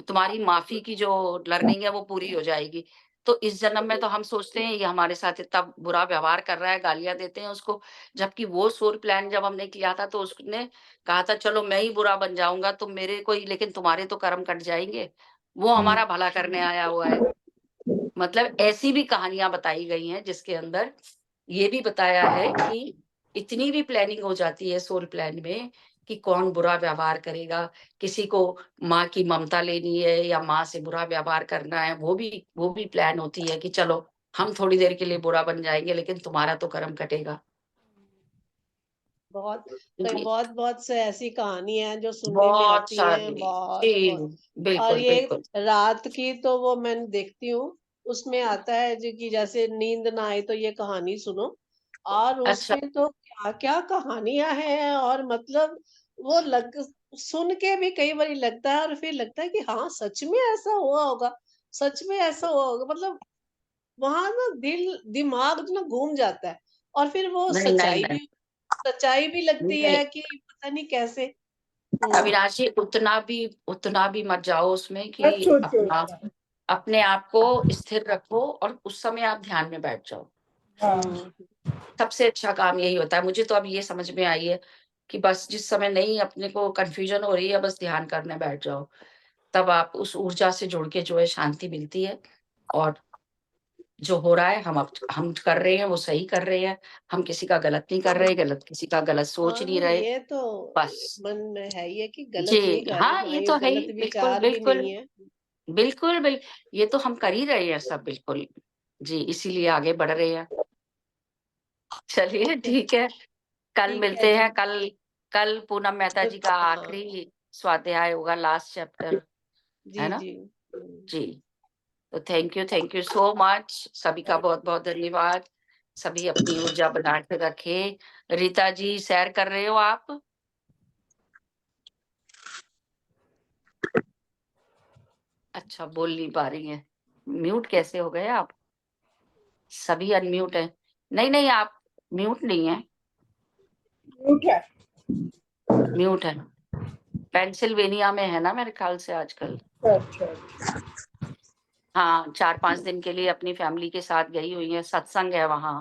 तुम्हारी माफ़ी की जो लर्निंग है वो पूरी हो जाएगी। तो इस जन्म में तो हम सोचते हैं ये हमारे साथ इतना बुरा व्यवहार कर रहा है, गालियाँ देते हैं उसको, जबकि वो सोल प्लान जब हमने किया था तो उसने कहा था चलो मैं ही बुरा बन जाऊँगा, तुम मेरे को ही, लेकिन तुम्हारे तो कर्म कट जाएँगे। वो हमारा भला करने आया हुआ है। मतलब ऐसी भी कहानियाँ बताई गई हैं जिसके अंदर ये भी बताया है कि इतनी भी प्लानिंग हो जाती है सोल प्लान में कि कौन बुरा व्यवहार करेगा, किसी को माँ की ममता लेनी है या माँ से बुरा व्यवहार करना है, वो भी प्लान होती है कि चलो हम थोड़ी देर के लिए बुरा बन जाएँगे लेकिन तुम्हारा तो कर्म कटेगा। बहुत जी, बहुत से ऐसी कहानी है जो सुनने में बहुत आती हैं, सारी। जी, बहुत। और बिल्कुल, ये बिल्कुल। रात की तो वो मैं देखती हूँ, उसमें आता है जो कि जैसे नींद ना आए तो ये कहानी सुनो, और अच्छा, उसमें तो क्या-क्या कहानियाँ हैं, और मतलब वो लग सुन के भी कई बारी लगता है, और फिर लगता है कि हाँ, सच में ऐसा हुआ होगा, सच में ऐसा हुआ होगा, मतलब वहाँ ना दिमाग जो ना घूम जाता है, और फिर वो नहीं, नहीं, नहीं, सच्चाई भी लगती नहीं। है कि पता नहीं कैसे। हुँ। अविनाश जी उतना भी मत जाओ उसमें कि अच्छा अपना अच्छा। अपने आप को स्थिर रखो और उस समय आप ध्यान में बैठ जाओ। हाँ। हुँ, सबसे अच्छा काम यही होता है। मुझे तो अब ये समझ में आई है कि बस जिस समय नहीं अपने को कन्फ्यूज़न हो रही है, बस ध्यान करने बैठ जाओ। तब आप उस ऊर्जा से जुड़ के जो है शांति मिलती है और जो हो रहा है हम कर रहे हैं वो सही कर रहे हैं। हम किसी का गलत नहीं कर रहे, गलत किसी का गलत सोच हाँ, नहीं रहे। ये तो बस। मन में है ही है कि गलत नहीं जी, कर रहे, हाँ, ये हमारे तो है ही। गलत बिल्कुल, विचार भी बिल्कुल। नहीं है। बिल्कुल, ये तो हम कर ही रहे हैं सब बिल्कुल। जी, इसीलिए आगे बढ़ रहे हैं। चलिए ओके, ठीक है, कल ठीक है मिलते जी। हैं। कल कल पूनम मेहता जी का हाँ, आखिरी स्वाध्याय होगा, लास्ट चैप्टर, है जी, ना? जी। हुँ, जी, तो थैंक यू सो मच। सभी का बहुत-बहुत धन्यवाद। सभी अपनी ऊर्जा बना के रखें। रीता जी सैर कर रहे हो आप? अच्छा, बोल नहीं पा रही हैं। म्यूट कैसे हो गए आप? सभी अनम्यूट हैं। नहीं, नहीं, आप म्यूट नहीं हैं, म्यूट है। म्यूट हैं। पेंसिल्वेनिया में है ना मेरे ख्याल से आजकल। अच्छा अच्छा। हाँ, 4-5 दिन के लिए अपनी फैमिली के साथ गई हुई हैं, सत्संग है वहाँ।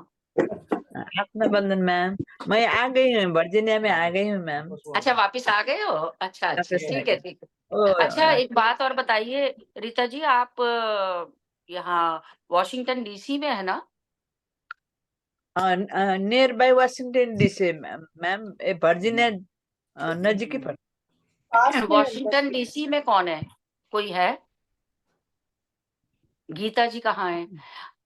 रक्षाबंधन मैम, मैं आ गई हूँ, वर्जीनिया में आ गई हूँ मैम। अच्छा, वापिस आ गए हो? अच्छा, अच्छा, वापस आ ठीक है, गई। ठीक है। अच्छा एक बात और बताइए रीता जी, आप यहाँ वॉशिंगटन डीसी में है ना? Near by Washington DC ma'am, Virginia नजदीकी पर। पास में है। वॉशिंगटन डीसी में कौन है? कोई है? गीता जी कहाँ है?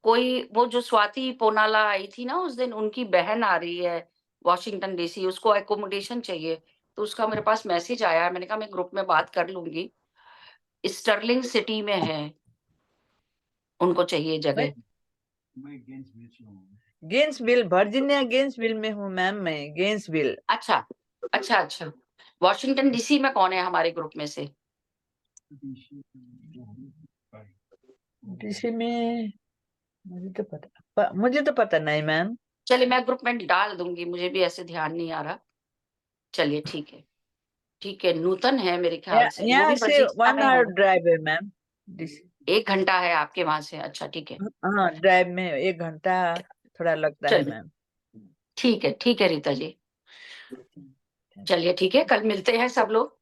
कोई वो जो स्वाति पोनाला आई थी ना उस दिन, उनकी बहन आ रही है वॉशिंगटन डीसी, उसको एकोमोडेशन चाहिए, तो उसका मेरे पास मैसेज आया है। मैंने कहा मैं ग्रुप में बात कर लूंगी। स्टर्लिंग सिटी में है, उनको चाहिए जगह। गेंसविल, वर्जीनिया गेंसविल में हूँ मैम, मैं गेंसविल। अच्छा अच्छा अच्छा। वॉशिंगटन डीसी में कौन है हमारे ग्रुप में से? डीसी में मुझे तो पता नहीं मैम। चलिए मैं ग्रुप में डाल दूंगी, मुझे भी ऐसे ध्यान नहीं आ रहा। चलिए ठीक है, ठीक है। नूतन है मेरे ख्याल से, वो यहाँ भी से वर्जीनिया 1 में आवर है। ड्राइव है मैम। 1 घंटा है आपके वहां से? अच्छा ठीक है। हाँ, ड्राइव में 1 घंटा थोड़ा लगता है चलिए मैम। ठीक है रीता जी। चलिए ठीक है, कल मिलते हैं सब लोग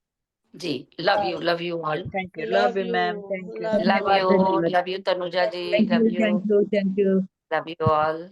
जी। Love you all. Thank you, love love you you, ma'am, thank you, love love you. You Tanuja ji, thank love you, you, thank you, thank you. Love you all.